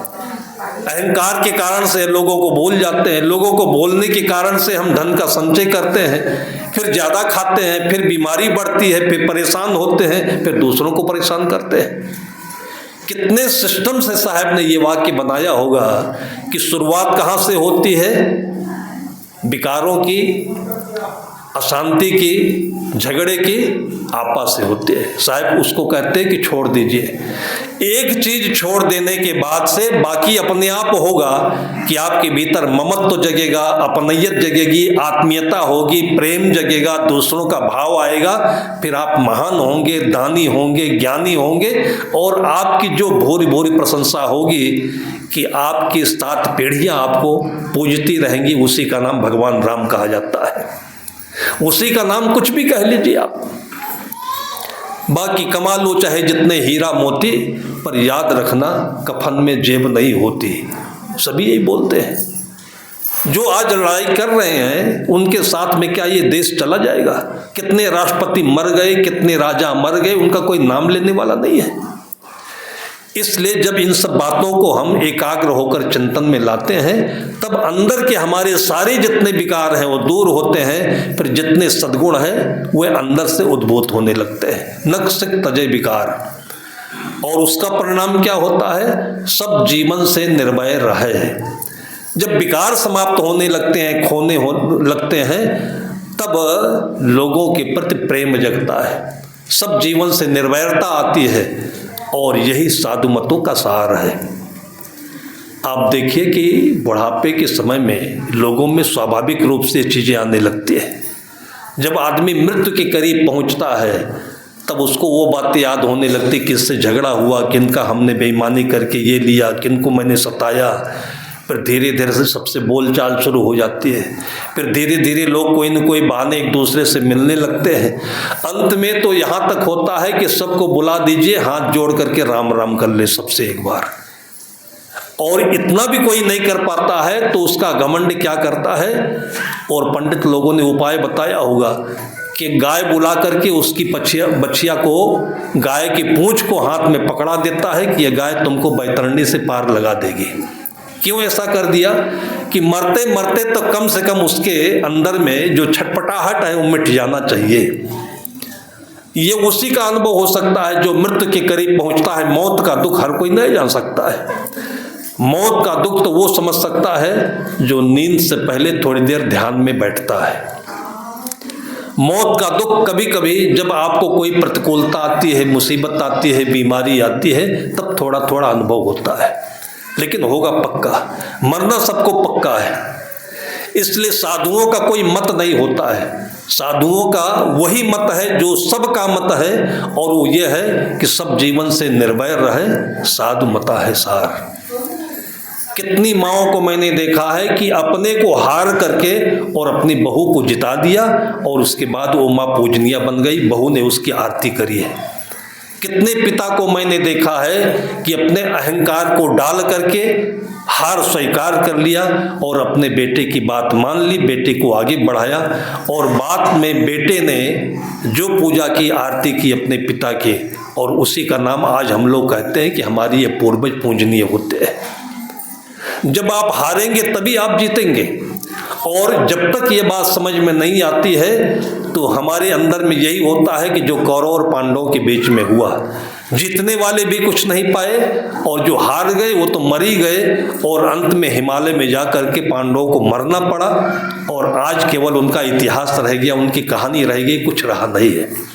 अहंकार के कारण से लोगों को भूल जाते हैं। लोगों को भूलने के कारण से हम धन का संचय करते हैं, फिर ज़्यादा खाते हैं, फिर बीमारी बढ़ती है, फिर परेशान होते हैं, फिर दूसरों को परेशान करते हैं। कितने सिस्टम से साहब ने ये वाक्य बनाया होगा कि शुरुआत कहाँ से होती है? विकारों की, अशांति की, झगड़े की आपस से होते हैं। साहब उसको कहते हैं कि छोड़ दीजिए। एक चीज छोड़ देने के बाद से बाकी अपने आप होगा कि आपके भीतर ममत्व जगेगा, अपनैयत जगेगी, आत्मीयता होगी, प्रेम जगेगा, दूसरों का भाव आएगा। फिर आप महान होंगे, दानी होंगे, ज्ञानी होंगे और आपकी जो भूरी भूरी प्रशंसा होगी कि आपकी 7 पीढ़ियां आपको पूजती रहेंगी। उसी का नाम भगवान राम कहा जाता है। उसी का नाम कुछ भी कह लीजिए आप। बाकी कमा लो चाहे जितने हीरा मोती, पर याद रखना कफन में जेब नहीं होती। सभी यही बोलते हैं। जो आज लड़ाई कर रहे हैं उनके साथ में क्या ये देश चला जाएगा? कितने राष्ट्रपति मर गए, कितने राजा मर गए, उनका कोई नाम लेने वाला नहीं है। इसलिए जब इन सब बातों को हम एकाग्र होकर चिंतन में लाते हैं, तब अंदर के हमारे सारे जितने विकार हैं वो दूर होते हैं। फिर जितने सद्गुण हैं वे अंदर से उद्भूत होने लगते हैं। नक्सिक तजे विकार। और उसका परिणाम क्या होता है? सब जीवन से निर्भय रहे। जब विकार समाप्त होने लगते हैं, खोने लगते हैं, तब लोगों के प्रति प्रेम जगता है, सब जीवन से निर्भयता आती है। और यही साधु मतों का सार है। आप देखिए कि बुढ़ापे के समय में लोगों में स्वाभाविक रूप से चीज़ें आने लगती है। जब आदमी मृत्यु के करीब पहुंचता है तब उसको वो बातें याद होने लगती, किससे झगड़ा हुआ, किनका हमने बेईमानी करके ये लिया, किनको मैंने सताया। फिर धीरे धीरे से सबसे बोलचाल शुरू हो जाती है। फिर धीरे धीरे लोग कोई न कोई बहाने एक दूसरे से मिलने लगते हैं। अंत में तो यहाँ तक होता है कि सबको बुला दीजिए, हाथ जोड़ करके राम राम कर ले सबसे एक बार। और इतना भी कोई नहीं कर पाता है तो उसका घमंड क्या करता है? और पंडित लोगों ने उपाय बताया होगा कि गाय बुला करके उसकी बछिया को, गाय की पूंछ को हाथ में पकड़ा देता है कि यह गाय तुमको बैतरणी से पार लगा देगी। क्यों ऐसा कर दिया? कि मरते मरते तो कम से कम उसके अंदर में जो छटपटाहट है वो मिट जाना चाहिए। ये उसी का अनुभव हो सकता है जो मृत्यु के करीब पहुंचता है। मौत का दुख हर कोई नहीं जान सकता है। मौत का दुख तो वो समझ सकता है जो नींद से पहले थोड़ी देर ध्यान में बैठता है। मौत का दुख कभी कभी जब आपको कोई प्रतिकूलता आती है, मुसीबत आती है, बीमारी आती है, तब थोड़ा थोड़ा अनुभव होता है, लेकिन होगा पक्का। मरना सबको पक्का है। इसलिए साधुओं का कोई मत नहीं होता है। साधुओं का वही मत है जो सबका मत है, और वो ये है कि सब जीवन से निर्भय रहे। साधु मता है सार। कितनी माँओं को मैंने देखा है कि अपने को हार करके और अपनी बहू को जिता दिया, और उसके बाद वो माँ पूजनीय बन गई, बहू ने उसकी आरती करी है। कितने पिता को मैंने देखा है कि अपने अहंकार को डाल करके हार स्वीकार कर लिया और अपने बेटे की बात मान ली, बेटे को आगे बढ़ाया, और बाद में बेटे ने जो पूजा की, आरती की अपने पिता के, और उसी का नाम आज हम लोग कहते हैं कि हमारी ये पूर्वज पूजनीय होते हैं। जब आप हारेंगे तभी आप जीतेंगे। और जब तक ये बात समझ में नहीं आती है तो हमारे अंदर में यही होता है कि जो कौरव और पांडवों के बीच में हुआ, जीतने वाले भी कुछ नहीं पाए और जो हार गए वो तो मर ही गए, और अंत में हिमालय में जा कर के पांडवों को मरना पड़ा, और आज केवल उनका इतिहास रह गया, उनकी कहानी रह गई, कुछ रहा नहीं है।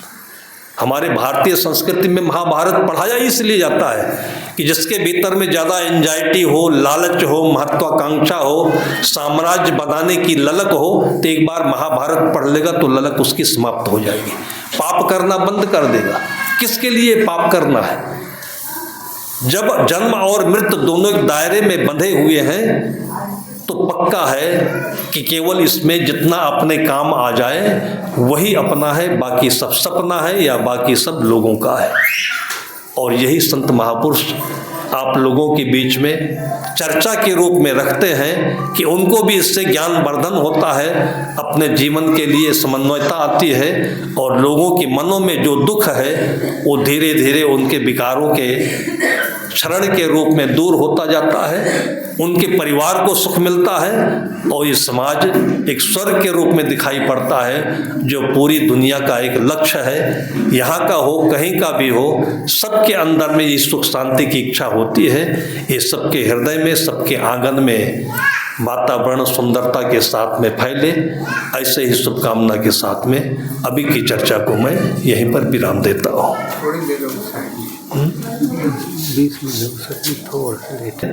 हमारे भारतीय संस्कृति में महाभारत पढ़ाया इसलिए जाता है कि जिसके भीतर में ज़्यादा एंजाइटी हो, लालच हो, महत्वाकांक्षा हो, साम्राज्य बनाने की ललक हो, तो एक बार महाभारत पढ़ लेगा तो ललक उसकी समाप्त हो जाएगी। पाप करना बंद कर देगा। किसके लिए पाप करना है? जब जन्म और मृत्यु दोनों एक दायरे में बंधे हुए हैं तो पक्का है कि केवल इसमें जितना अपने काम आ जाए वही अपना है, बाकी सब सपना है या बाकी सब लोगों का है। और यही संत महापुरुष आप लोगों के बीच में चर्चा के रूप में रखते हैं कि उनको भी इससे ज्ञान वर्धन होता है, अपने जीवन के लिए समन्वयता आती है, और लोगों के मनों में जो दुख है वो धीरे धीरे उनके विकारों के क्षरण के रूप में दूर होता जाता है, उनके परिवार को सुख मिलता है, और ये समाज एक स्वर्ग के रूप में दिखाई पड़ता है जो पूरी दुनिया का एक लक्ष्य है। यहाँ का हो, कहीं का भी हो, सबके अंदर में ये सुख शांति की इच्छा होती है। ये सबके हृदय में, सबके आंगन में वातावरण सुंदरता के साथ में फैले, ऐसे ही शुभकामना के साथ में अभी की चर्चा को मैं यहीं पर विराम देता हूँ। थोड़ी देर 20 मिनट थोड़ा लेट।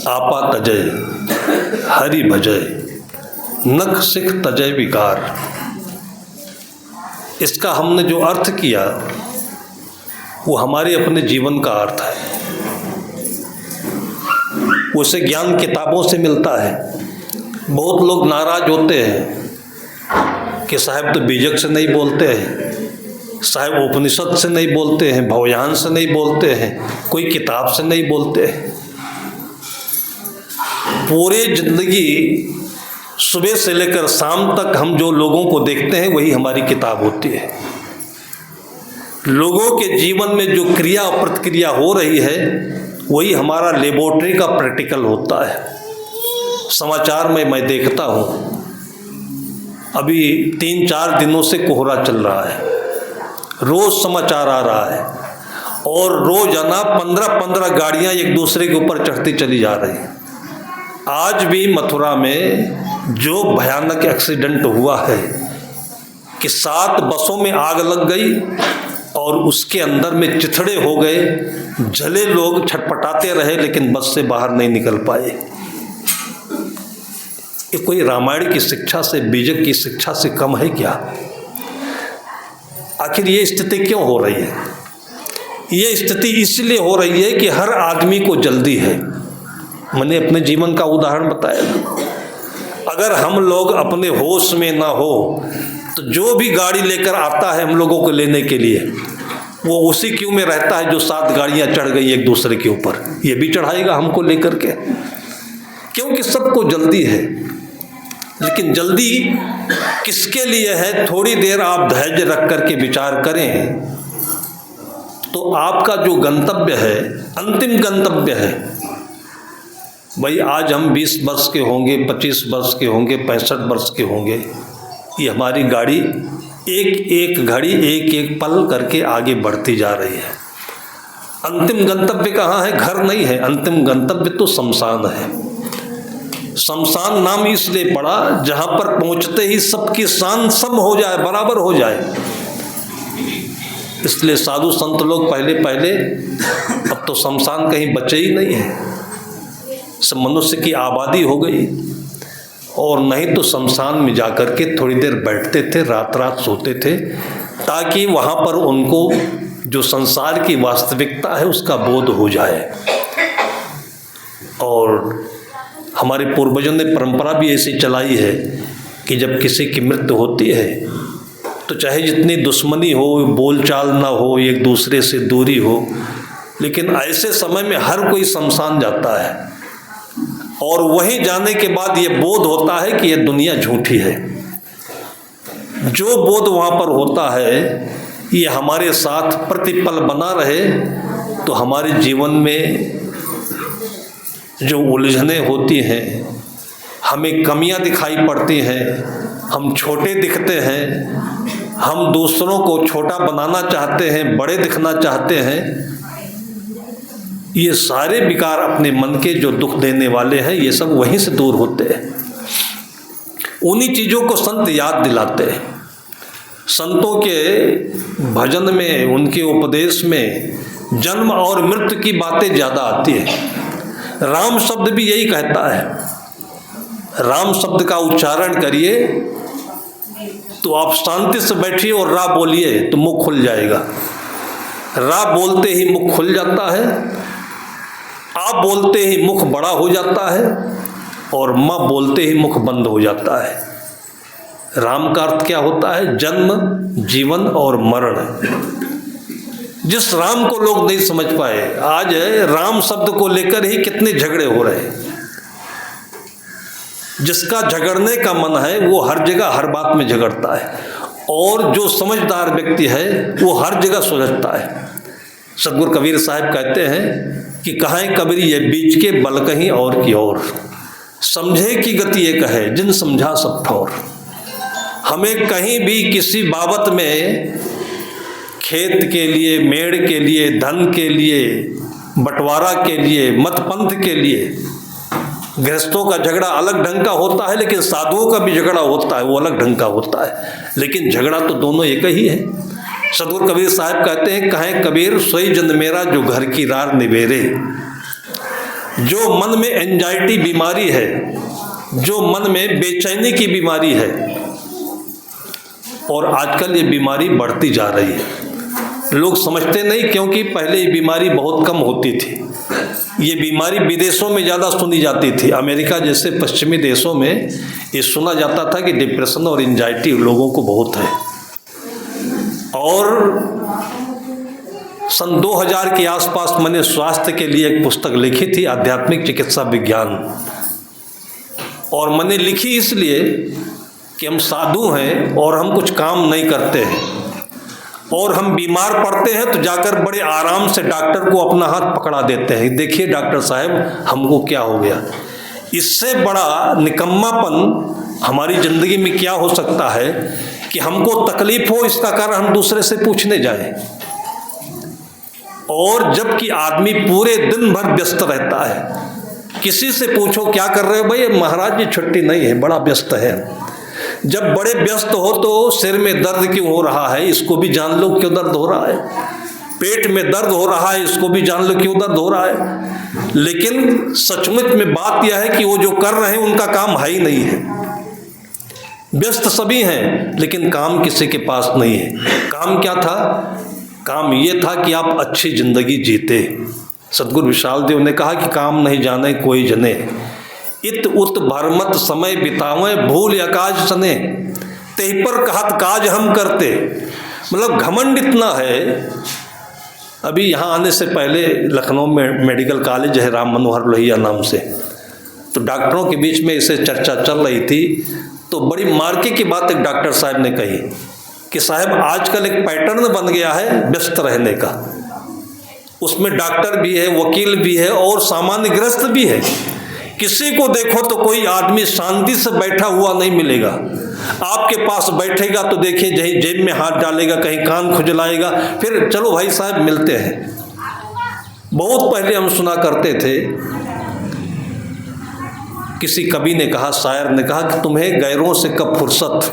आपा तजय हरि भजय, नख सिख तजय विकार। इसका हमने जो अर्थ किया वो हमारे अपने जीवन का अर्थ है। उसे ज्ञान किताबों से मिलता है। बहुत लोग नाराज होते हैं कि साहब तो बीजक से नहीं बोलते हैं, साहब उपनिषद से नहीं बोलते हैं, भवयान से नहीं बोलते हैं, कोई किताब से नहीं बोलते हैं। पूरे जिंदगी सुबह से लेकर शाम तक हम जो लोगों को देखते हैं वही हमारी किताब होती है। लोगों के जीवन में जो क्रिया और प्रतिक्रिया हो रही है वही हमारा लेबोरेटरी का प्रैक्टिकल होता है। समाचार में मैं देखता हूँ, अभी 3-4 दिनों से कोहरा चल रहा है, रोज समाचार आ रहा है और रोजाना 15-15 गाड़ियाँ एक दूसरे के ऊपर चढ़ती चली जा रही हैं। आज भी मथुरा में जो भयानक एक्सीडेंट हुआ है कि 7 बसों में आग लग गई और उसके अंदर में चिथड़े हो गए, जले लोग छटपटाते रहे लेकिन बस से बाहर नहीं निकल पाए। ये कोई रामायण की शिक्षा से, बीजक की शिक्षा से कम है क्या? आखिर ये स्थिति क्यों हो रही है? ये स्थिति इसलिए हो रही है कि हर आदमी को जल्दी है। मैंने अपने जीवन का उदाहरण बताया। अगर हम लोग अपने होश में ना हो तो जो भी गाड़ी लेकर आता है हम लोगों को लेने के लिए, वो उसी क्यू में रहता है जो 7 गाड़ियां चढ़ गई एक दूसरे के ऊपर, ये भी चढ़ाएगा हमको लेकर के, क्योंकि सबको जल्दी है। लेकिन जल्दी किसके लिए है? थोड़ी देर आप धैर्य रख करके विचार करें तो आपका जो गंतव्य है, अंतिम गंतव्य है, भाई आज हम 20 वर्ष के होंगे, 25 वर्ष के होंगे, 65 वर्ष के होंगे, ये हमारी गाड़ी एक एक घड़ी, एक एक पल करके आगे बढ़ती जा रही है। अंतिम गंतव्य कहाँ है? घर नहीं है, अंतिम गंतव्य तो शमशान है। शमशान नाम इसलिए पड़ा जहाँ पर पहुँचते ही सबकी शान सम हो जाए, बराबर हो जाए। इसलिए साधु संत लोग पहले, अब तो शमशान कहीं बचे ही नहीं है, सब मनुष्य की आबादी हो गई। और नहीं तो शमशान में जाकर के थोड़ी देर बैठते थे, रात सोते थे, ताकि वहाँ पर उनको जो संसार की वास्तविकता है उसका बोध हो जाए। और हमारे पूर्वजों ने परंपरा भी ऐसी चलाई है कि जब किसी की मृत्यु होती है तो चाहे जितनी दुश्मनी हो, बोलचाल ना हो, एक दूसरे से दूरी हो, लेकिन ऐसे समय में हर कोई शमशान जाता है और वहीं जाने के बाद ये बोध होता है कि ये दुनिया झूठी है। जो बोध वहाँ पर होता है ये हमारे साथ प्रतिपल बना रहे तो हमारे जीवन में जो उलझने होती हैं, हमें कमियां दिखाई पड़ती हैं, हम छोटे दिखते हैं, हम दूसरों को छोटा बनाना चाहते हैं, बड़े दिखना चाहते हैं, ये सारे विकार अपने मन के जो दुख देने वाले हैं ये सब वहीं से दूर होते हैं। उन्हीं चीज़ों को संत याद दिलाते हैं। संतों के भजन में, उनके उपदेश में जन्म और मृत्यु की बातें ज़्यादा आती है। राम शब्द भी यही कहता है। राम शब्द का उच्चारण करिए तो आप शांति से बैठिए और रा बोलिए तो मुख खुल जाएगा। रा बोलते ही मुख खुल जाता है, आप बोलते ही मुख बड़ा हो जाता है और माँ बोलते ही मुख बंद हो जाता है। राम का अर्थ क्या होता है? जन्म, जीवन और मरण। जिस राम को लोग नहीं समझ पाए, आज राम शब्द को लेकर ही कितने झगड़े हो रहे हैं। जिसका झगड़ने का मन है वो हर जगह हर बात में झगड़ता है और जो समझदार व्यक्ति है वो हर जगह सुलझता है। सतगुरु कबीर साहब कहते हैं कि कहें कबीर ये बीच के बल कहीं और की ओर, समझे की गति एक है जिन समझा सब ठौर। हमें कहीं भी किसी बाबत में खेत के लिए, मेड़ के लिए, धन के लिए, बंटवारा के लिए, मत पंथ के लिए। गृहस्थों का झगड़ा अलग ढंग का होता है, लेकिन साधुओं का भी झगड़ा होता है, वो अलग ढंग का होता है, लेकिन झगड़ा तो दोनों एक ही है। सतगुरु कबीर साहब कहते हैं, कहें कबीर सोई जन मेरा जो घर की रार निवेरे। जो मन में एंजाइटी बीमारी है, जो मन में बेचैनी की बीमारी है, और आजकल ये बीमारी बढ़ती जा रही है। लोग समझते नहीं, क्योंकि पहले ये बीमारी बहुत कम होती थी। ये बीमारी विदेशों में ज़्यादा सुनी जाती थी। अमेरिका जैसे पश्चिमी देशों में ये सुना जाता था कि डिप्रेशन और एंजाइटी लोगों को बहुत है। और सन 2000 के आसपास मैंने स्वास्थ्य के लिए एक पुस्तक लिखी थी, आध्यात्मिक चिकित्सा विज्ञान। और मैंने लिखी इसलिए कि हम साधु हैं और हम कुछ काम नहीं करते हैं, और हम बीमार पड़ते हैं तो जाकर बड़े आराम से डॉक्टर को अपना हाथ पकड़ा देते हैं, देखिए डॉक्टर साहब हमको क्या हो गया। इससे बड़ा निकम्मापन हमारी ज़िंदगी में क्या हो सकता है कि हमको तकलीफ हो, इसका कारण हम दूसरे से पूछने जाएं। और जबकि आदमी पूरे दिन भर व्यस्त रहता है, किसी से पूछो क्या कर रहे हो, भाई महाराज जी छुट्टी नहीं है, बड़ा व्यस्त है। जब बड़े व्यस्त हो तो सिर में दर्द क्यों हो रहा है, इसको भी जान लो क्यों दर्द हो रहा है। पेट में दर्द हो रहा है, इसको भी जान लो क्यों दर्द हो रहा है। लेकिन सचमुच में बात यह है कि वो जो कर रहे हैं उनका काम है ही नहीं है। व्यस्त सभी हैं, लेकिन काम किसी के पास नहीं है। काम क्या था? काम ये था कि आप अच्छी जिंदगी जीते। सतगुरु विशाल देव ने कहा कि काम नहीं जाने कोई जने, इत उत भरमत समय बितावे भूल अकाज सने, तेहि पर कहत काज हम करते। मतलब घमंड इतना है। अभी यहाँ आने से पहले लखनऊ में मेडिकल कॉलेज है राम मनोहर लोहिया नाम से, तो डॉक्टरों के बीच में इसे चर्चा चल रही थी। तो बड़ी मार्के की बात एक डॉक्टर साहब ने कही कि साहब आजकल एक पैटर्न बन गया है व्यस्त रहने का। उसमें डॉक्टर भी है, वकील भी है और सामान्य गृहस्थ भी है। किसी को देखो तो कोई आदमी शांति से बैठा हुआ नहीं मिलेगा। आपके पास बैठेगा तो देखिए कहीं जेब में हाथ डालेगा, कहीं कान खुजलाएगा, फिर चलो भाई साहब मिलते हैं। बहुत पहले हम सुना करते थे, किसी कवि ने कहा, शायर ने कहा कि तुम्हें गैरों से कब फुर्सत।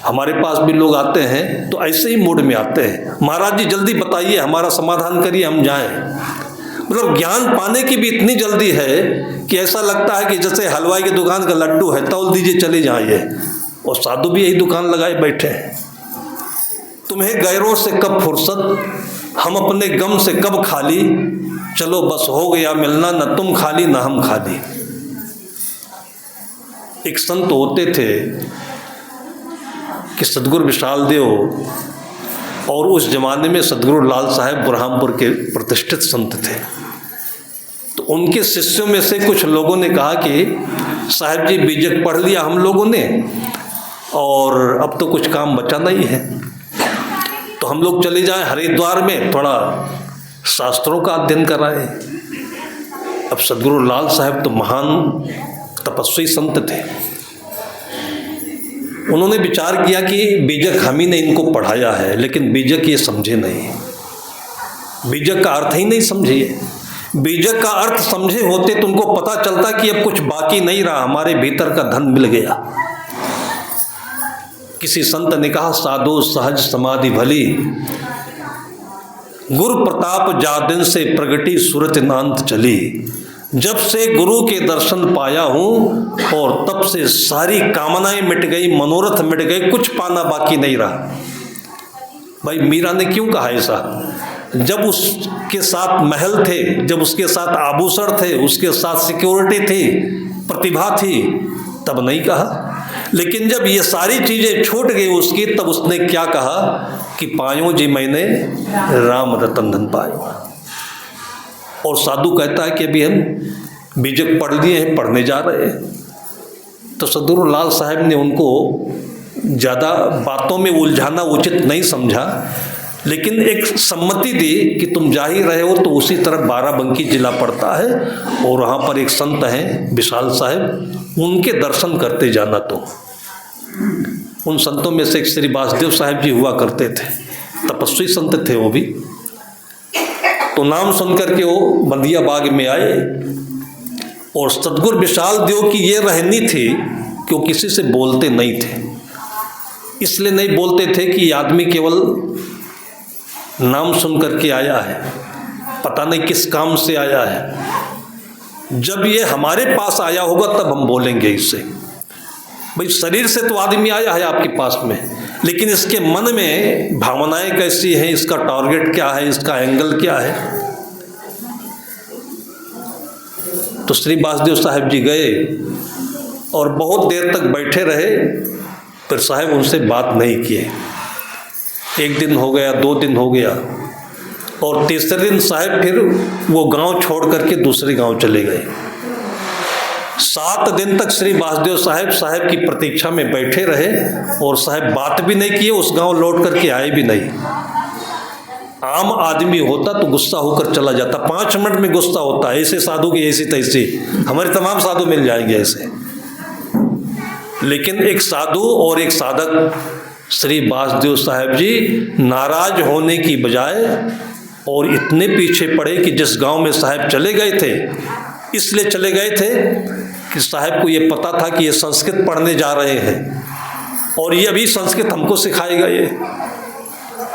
हमारे पास भी लोग आते हैं तो ऐसे ही मूड में आते हैं, महाराज जी जल्दी बताइए, हमारा समाधान करिए, हम जाएं। मतलब ज्ञान पाने की भी इतनी जल्दी है कि ऐसा लगता है कि जैसे हलवाई की दुकान का लड्डू है, तौल दीजिए चले जाइए। और साधु भी यही दुकान लगाए बैठे हैं। तुम्हें गैरों से कब फुर्सत, हम अपने गम से कब खाली, चलो बस हो गया मिलना, न तुम खाली न हम खाली। एक संत होते थे कि सतगुरु विशाल देव, और उस जमाने में सतगुरु लाल साहब बुरहानपुर के प्रतिष्ठित संत थे। तो उनके शिष्यों में से कुछ लोगों ने कहा कि साहब जी बीजक पढ़ लिया हम लोगों ने, और अब तो कुछ काम बचा नहीं है, तो हम लोग चले जाएं हरिद्वार में, थोड़ा शास्त्रों का अध्ययन कराएं। अब सतगुरु लाल साहब तो महान तपस्वी संत थे। उन्होंने विचार किया कि बीजक हम ही ने इनको पढ़ाया है, लेकिन बीजक ये समझे नहीं, बीजक का अर्थ ही नहीं समझे। बीजक का अर्थ समझे होते तो उनको पता चलता कि अब कुछ बाकी नहीं रहा, हमारे भीतर का धन मिल गया। किसी संत ने कहा, साधो सहज समाधि भली, गुरु प्रताप जा दिन से प्रगटी सूरत नांत चली। जब से गुरु के दर्शन पाया हूँ और तब से सारी कामनाएं मिट गई, मनोरथ मिट गए, कुछ पाना बाकी नहीं रहा। भाई मीरा ने क्यों कहा ऐसा? जब उसके साथ महल थे, जब उसके साथ आभूषण थे, उसके साथ सिक्योरिटी थी, प्रतिभा थी, तब नहीं कहा। लेकिन जब ये सारी चीज़ें छूट गई उसकी, तब उसने क्या कहा कि पायो जी मैंने राम रतन धन पायो। और साधु कहता है कि अभी हम बीजक पढ़ लिए हैं, पढ़ने जा रहे हैं। तो सतगुरु लाल साहब ने उनको ज़्यादा बातों में उलझाना उचित नहीं समझा, लेकिन एक सम्मति दी कि तुम जा ही रहे हो तो उसी तरफ बाराबंकी जिला पड़ता है, और वहाँ पर एक संत हैं विशाल साहब, उनके दर्शन करते जाना। तो उन संतों में से एक श्री वासुदेव साहब जी हुआ करते थे, तपस्वी संत थे वो भी। तो नाम सुनकर के वो बंदिया बाग में आए और सतगुरु विशाल देव की ये रहनी थी कि वो किसी से बोलते नहीं थे। इसलिए नहीं बोलते थे कि आदमी केवल नाम सुन करके आया है, पता नहीं किस काम से आया है। जब ये हमारे पास आया होगा तब हम बोलेंगे इससे। भाई शरीर से तो आदमी आया है आपके पास में, लेकिन इसके मन में भावनाएं कैसी हैं, इसका टारगेट क्या है, इसका एंगल क्या है। तो श्री वासुदेव साहब जी गए और बहुत देर तक बैठे रहे, फिर साहब उनसे बात नहीं किए। एक दिन हो गया, 2 दिन हो गया, और तीसरे दिन साहब फिर वो गांव छोड़ करके दूसरे गांव चले गए। 7 दिन तक श्री वासुदेव साहब की प्रतीक्षा में बैठे रहे और साहब बात भी नहीं किए, उस गांव लौट करके आए भी नहीं। आम आदमी होता तो गुस्सा होकर चला जाता, 5 मिनट में गुस्सा होता है। ऐसे साधु की ऐसी तैसी, हमारे तमाम साधु मिल जाएंगे ऐसे। लेकिन एक साधु और एक साधक श्री वासुदेव साहब जी नाराज होने की बजाय और इतने पीछे पड़े कि जिस गांव में साहब चले गए थे, इसलिए चले गए थे कि साहब को ये पता था कि ये संस्कृत पढ़ने जा रहे हैं और ये अभी संस्कृत हमको सिखाएगा ये,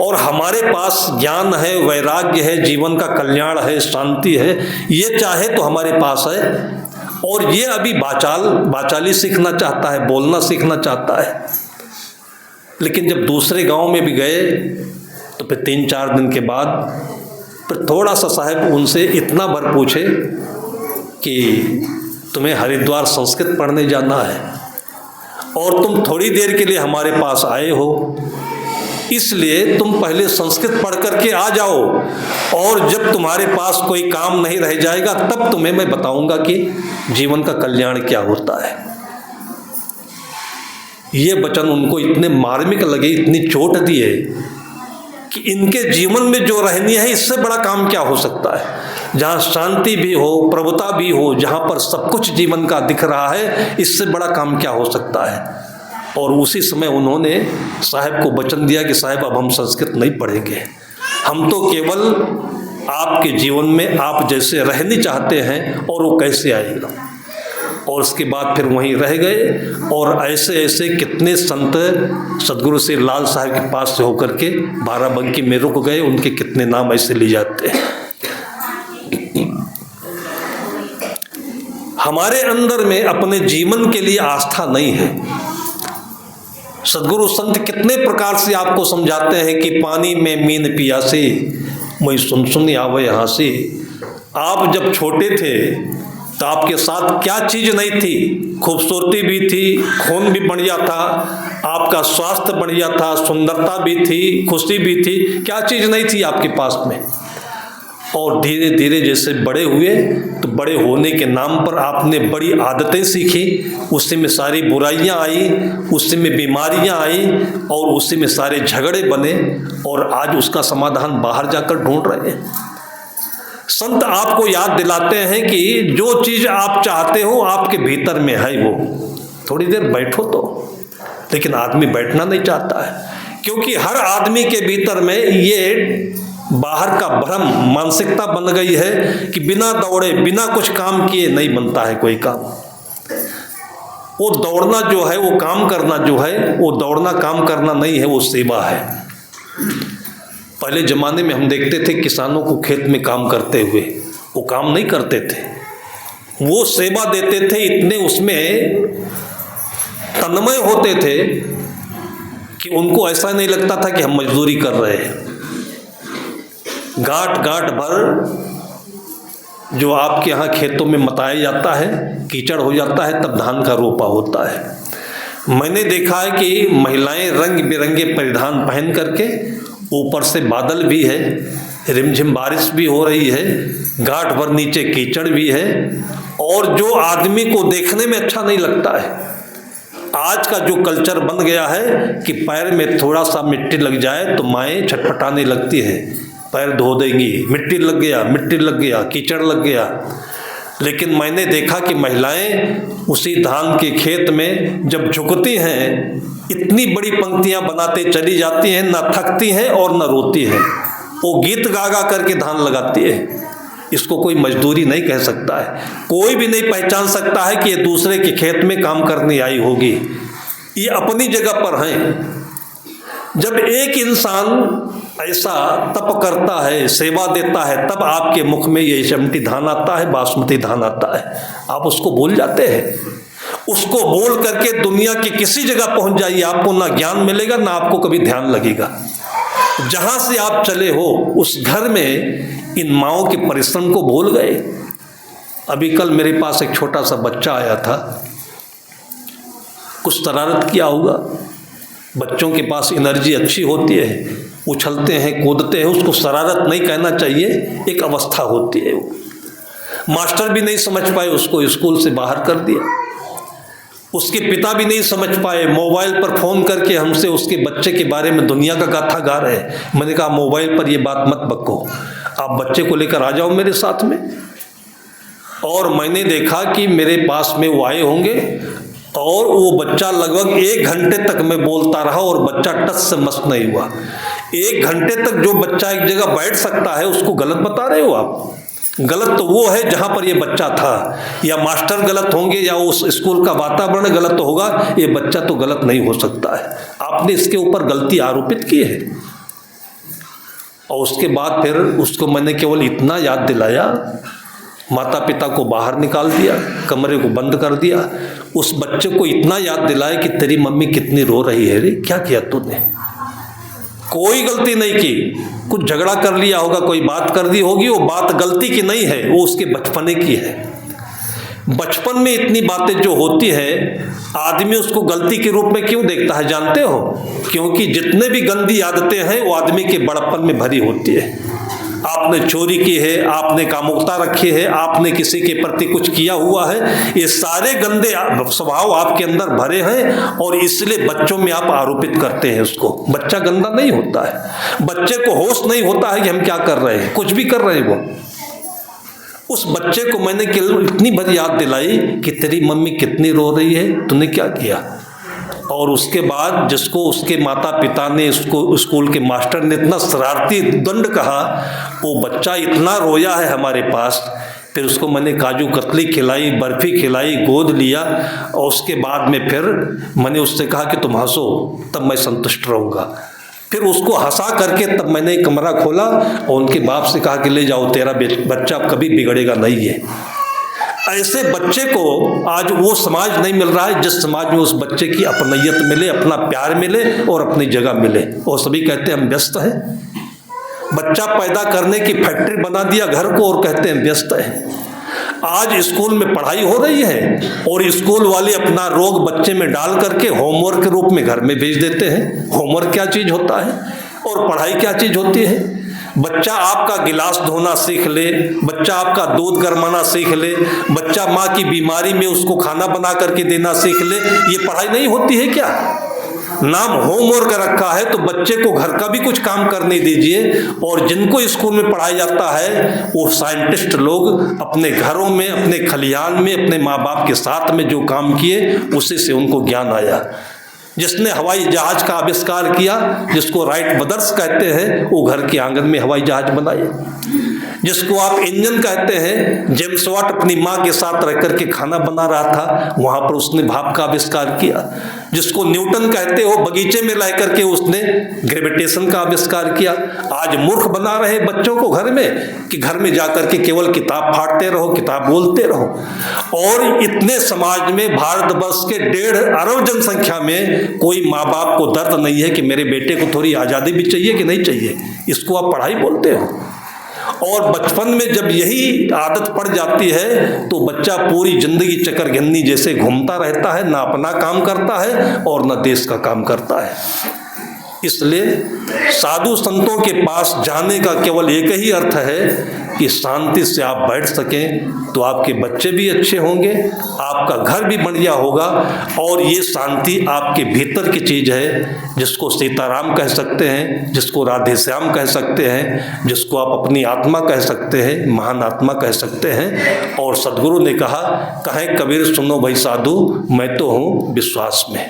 और हमारे पास ज्ञान है, वैराग्य है, जीवन का कल्याण है, शांति है, ये चाहे तो हमारे पास है। और ये अभी बाचाली सीखना चाहता है, बोलना सीखना चाहता है। लेकिन जब दूसरे गांव में भी गए तो फिर 3-4 दिन के बाद फिर थोड़ा सा साहब उनसे इतना भर पूछे कि तुम्हें हरिद्वार संस्कृत पढ़ने जाना है और तुम थोड़ी देर के लिए हमारे पास आए हो, इसलिए तुम पहले संस्कृत पढ़ करके आ जाओ, और जब तुम्हारे पास कोई काम नहीं रह जाएगा तब तुम्हें मैं बताऊंगा कि जीवन का कल्याण क्या होता है। ये वचन उनको इतने मार्मिक लगे, इतनी चोट दिए कि इनके जीवन में जो रहनी है इससे बड़ा काम क्या हो सकता है। जहाँ शांति भी हो, प्रभुता भी हो, जहाँ पर सब कुछ जीवन का दिख रहा है, इससे बड़ा काम क्या हो सकता है। और उसी समय उन्होंने साहब को वचन दिया कि साहब अब हम संस्कृत नहीं पढ़ेंगे, हम तो केवल आपके जीवन में आप जैसे रहने चाहते हैं और वो कैसे आएगा। और उसके बाद फिर वहीं रह गए, और ऐसे ऐसे कितने संत सदगुरु श्री लाल साहब के पास से होकर के बाराबंकी में रुक गए, उनके कितने नाम ऐसे ले जाते हैं। हमारे अंदर में अपने जीवन के लिए आस्था नहीं है। सदगुरु संत कितने प्रकार से आपको समझाते हैं कि पानी में मीन पियासे वही सुन आवे हंसी। आप जब छोटे थे तो आपके साथ क्या चीज़ नहीं थी, खूबसूरती भी थी, खून भी बढ़िया था, आपका स्वास्थ्य बढ़िया था, सुंदरता भी थी, खुशी भी थी, क्या चीज़ नहीं थी आपके पास में। और धीरे धीरे जैसे बड़े हुए तो बड़े होने के नाम पर आपने बड़ी आदतें सीखी, उसी में सारी बुराइयां आई, उसी में बीमारियां आई, और उसी में सारे झगड़े बने, और आज उसका समाधान बाहर जाकर ढूंढ रहे हैं। संत आपको याद दिलाते हैं कि जो चीज़ आप चाहते हो आपके भीतर में है, वो थोड़ी देर बैठो तो। लेकिन आदमी बैठना नहीं चाहता है, क्योंकि हर आदमी के भीतर में ये बाहर का भ्रम मानसिकता बन गई है कि बिना दौड़े, बिना कुछ काम किए नहीं बनता है कोई काम। वो दौड़ना जो है, वो काम करना जो है, वो दौड़ना काम करना नहीं है, वो सेवा है। पहले ज़माने में हम देखते थे किसानों को खेत में काम करते हुए, वो काम नहीं करते थे, वो सेवा देते थे। इतने उसमें तन्मय होते थे कि उनको ऐसा नहीं लगता था कि हम मजदूरी कर रहे हैं। गांठ गांठ भर जो आपके यहाँ खेतों में मताया जाता है, कीचड़ हो जाता है, तब धान का रोपा होता है। मैंने देखा है कि महिलाएं रंग बिरंगे परिधान पहन करके, ऊपर से बादल भी है, रिमझिम बारिश भी हो रही है, गांठ भर नीचे कीचड़ भी है, और जो आदमी को देखने में अच्छा नहीं लगता है। आज का जो कल्चर बन गया है कि पैर में थोड़ा सा मिट्टी लग जाए तो माएँ छटपटाने लगती है, पैर धो देंगी, मिट्टी लग गया, कीचड़ लग गया। लेकिन मैंने देखा कि महिलाएं उसी धान के खेत में जब झुकती हैं, इतनी बड़ी पंक्तियां बनाते चली जाती हैं, ना थकती हैं और ना रोती हैं। वो गीत गा गा करके धान लगाती है। इसको कोई मजदूरी नहीं कह सकता है। कोई भी नहीं पहचान सकता है कि ये दूसरे के खेत में काम करने आई होगी। ये अपनी जगह पर हैं। जब एक इंसान ऐसा तप करता है, सेवा देता है, तब आपके मुख में ये चमटी धान आता है, बासमती धान आता है। आप उसको भूल जाते हैं। उसको बोल करके दुनिया की किसी जगह पहुंच जाइए, आपको ना ज्ञान मिलेगा ना आपको कभी ध्यान लगेगा। जहां से आप चले हो उस घर में इन माओं के परिश्रम को भूल गए। अभी कल मेरे पास एक छोटा सा बच्चा आया था, कुछ शरारत किया होगा। बच्चों के पास एनर्जी अच्छी होती है, उछलते हैं, कूदते हैं, उसको शरारत नहीं कहना चाहिए, एक अवस्था होती है। मास्टर भी नहीं समझ पाए, उसको स्कूल से बाहर कर दिया। उसके पिता भी नहीं समझ पाए, मोबाइल पर फ़ोन करके हमसे उसके बच्चे के बारे में दुनिया का गाथा गा रहे हैं। मैंने कहा मोबाइल पर ये बात मत बको, आप बच्चे को लेकर आ जाओ मेरे साथ में। और मैंने देखा कि मेरे पास में वो आए होंगे और वो बच्चा लगभग 1 घंटे तक मैं बोलता रहा और बच्चा टच से मस्त नहीं हुआ। 1 घंटे तक जो बच्चा एक जगह बैठ सकता है उसको गलत बता रहे हो आप। गलत तो वो है जहाँ पर ये बच्चा था, या मास्टर गलत होंगे या उस स्कूल का वातावरण गलत होगा, ये बच्चा तो गलत नहीं हो सकता है। आपने इसके ऊपर गलती आरोपित की है। और उसके बाद फिर उसको मैंने केवल इतना याद दिलाया, माता पिता को बाहर निकाल दिया, कमरे को बंद कर दिया। उस बच्चे को इतना याद दिलाया कि तेरी मम्मी कितनी रो रही है रे, क्या किया तूने? कोई गलती नहीं की, कुछ झगड़ा कर लिया होगा, कोई बात कर दी होगी, वो बात गलती की नहीं है, वो उसके बचपने की है। बचपन में इतनी बातें जो होती है, आदमी उसको गलती के रूप में क्यों देखता है जानते हो? क्योंकि जितने भी गंदी आदतें हैं वो आदमी के बड़प्पन में भरी होती है। आपने चोरी की है, आपने कामुकता रखी है, आपने किसी के प्रति कुछ किया हुआ है, ये सारे गंदे स्वभाव आपके अंदर भरे हैं और इसलिए बच्चों में आप आरोपित करते हैं उसको। बच्चा गंदा नहीं होता है, बच्चे को होश नहीं होता है कि हम क्या कर रहे हैं, कुछ भी कर रहे हैं वो। उस बच्चे को मैंने इतनी भर याद दिलाई कि तेरी मम्मी कितनी रो रही है, तूने क्या किया। और उसके बाद जिसको उसके माता पिता ने, उसको स्कूल के मास्टर ने इतना शरारती दंड कहा, वो बच्चा इतना रोया है हमारे पास। फिर उसको मैंने काजू कतली खिलाई, बर्फ़ी खिलाई, गोद लिया और उसके बाद में फिर मैंने उससे कहा कि तुम हंसो तब मैं संतुष्ट रहूँगा। फिर उसको हंसा करके तब मैंने एक कमरा खोला और उनके बाप से कहा कि ले जाओ, तेरा बच्चा कभी बिगड़ेगा नहीं है। ऐसे बच्चे को आज वो समाज नहीं मिल रहा है जिस समाज में उस बच्चे की अपनियत मिले, अपना प्यार मिले और अपनी जगह मिले। और सभी कहते हैं हम व्यस्त हैं। बच्चा पैदा करने की फैक्ट्री बना दिया घर को और कहते हैं व्यस्त है। आज स्कूल में पढ़ाई हो रही है और स्कूल वाले अपना रोग बच्चे में डाल करके होमवर्क के रूप में घर में भेज देते हैं। होमवर्क क्या चीज़ होता है और पढ़ाई क्या चीज़ होती है? बच्चा आपका गिलास धोना सीख ले, बच्चा आपका दूध गरमाना सीख ले, बच्चा माँ की बीमारी में उसको खाना बना करके देना सीख ले, ये पढ़ाई नहीं होती है क्या? नाम होमवर्क रखा है तो बच्चे को घर का भी कुछ काम करने दीजिए। और जिनको स्कूल में पढ़ाया जाता है वो साइंटिस्ट लोग अपने घरों में, अपने खलिहान में, अपने माँ बाप के साथ में जो काम किए उसी से उनको ज्ञान आया। जिसने हवाई जहाज का आविष्कार किया, जिसको राइट ब्रदर्स कहते हैं, वो घर के आंगन में हवाई जहाज बनाए। जिसको आप इंजन कहते हैं, जेम्स वाट अपनी माँ के साथ रह करके खाना बना रहा था, वहाँ पर उसने भाप का आविष्कार किया। जिसको न्यूटन कहते हो, बगीचे में रह करके उसने ग्रेविटेशन का आविष्कार किया। आज मूर्ख बना रहे बच्चों को घर में कि घर में जाकर के केवल किताब फाड़ते रहो, किताब बोलते रहो। और इतने समाज में, भारतवर्ष के 1.5 अरब जनसंख्या में कोई माँ बाप को दर्द नहीं है कि मेरे बेटे को थोड़ी आज़ादी भी चाहिए कि नहीं चाहिए। इसको आप पढ़ाई बोलते हो। और बचपन में जब यही आदत पड़ जाती है तो बच्चा पूरी जिंदगी चकरघन्नी जैसे घूमता रहता है, ना अपना काम करता है और ना देश का काम करता है। इसलिए साधु संतों के पास जाने का केवल एक ही अर्थ है कि शांति से आप बैठ सकें तो आपके बच्चे भी अच्छे होंगे, आपका घर भी बढ़िया होगा। और ये शांति आपके भीतर की चीज़ है, जिसको सीताराम कह सकते हैं, जिसको राधे श्याम कह सकते हैं, जिसको आप अपनी आत्मा कह सकते हैं, महान आत्मा कह सकते हैं। और सदगुरु ने कहा, कहें कबीर सुनो भाई साधु, मैं तो हूँ विश्वास में।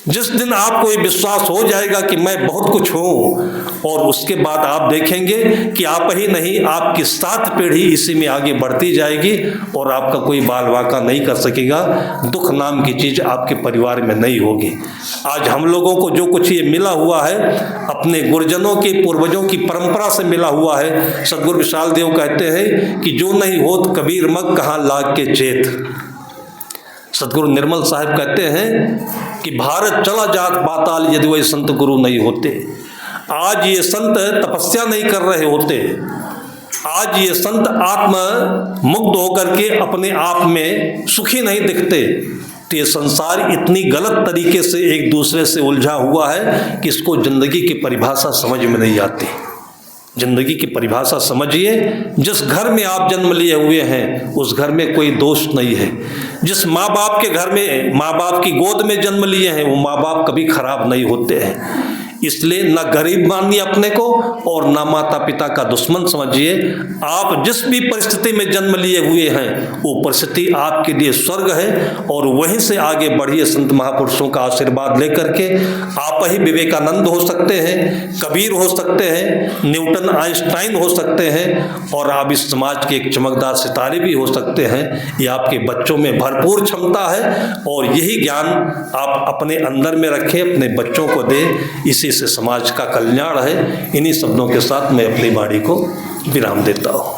जिस दिन आपको ये विश्वास हो जाएगा कि मैं बहुत कुछ हूँ, और उसके बाद आप देखेंगे कि आप ही नहीं, आपकी 7 पीढ़ी इसी में आगे बढ़ती जाएगी और आपका कोई बाल वाका नहीं कर सकेगा। दुख नाम की चीज़ आपके परिवार में नहीं होगी। आज हम लोगों को जो कुछ ये मिला हुआ है अपने गुरुजनों के, पूर्वजों की परंपरा से मिला हुआ है। सदगुरु विशाल देव कहते हैं कि जो नहीं होत कबीर मग कहाँ लाग के चेत। सदगुरु निर्मल साहब कहते हैं कि भारत चला जात पाताल यदि वही संत गुरु नहीं होते। आज ये संत तपस्या नहीं कर रहे होते, आज ये संत आत्म मुग्ध होकर के अपने आप में सुखी नहीं दिखते, तो ये संसार इतनी गलत तरीके से एक दूसरे से उलझा हुआ है कि इसको जिंदगी की परिभाषा समझ में नहीं आती। जिंदगी की परिभाषा समझिए, जिस घर में आप जन्म लिए हुए हैं उस घर में कोई दोष नहीं है। जिस माँ बाप के घर में, माँ बाप की गोद में जन्म लिए हैं, वो माँ बाप कभी खराब नहीं होते हैं। इसलिए ना गरीब मानिए अपने को और ना माता पिता का दुश्मन समझिए। आप जिस भी परिस्थिति में जन्म लिए हुए हैं वो परिस्थिति आपके लिए स्वर्ग है, और वहीं से आगे बढ़िए। संत महापुरुषों का आशीर्वाद लेकर के आप ही विवेकानंद हो सकते हैं, कबीर हो सकते हैं, न्यूटन आइंस्टाइन हो सकते हैं, और आप इस समाज के एक चमकदार सितारे भी हो सकते हैं। ये आपके बच्चों में भरपूर क्षमता है, और यही ज्ञान आप अपने अंदर में रखें, अपने बच्चों को दें। इसी से समाज का कल्याण है। इन्हीं शब्दों के साथ मैं अपनी वाणी को विराम देता हूँ।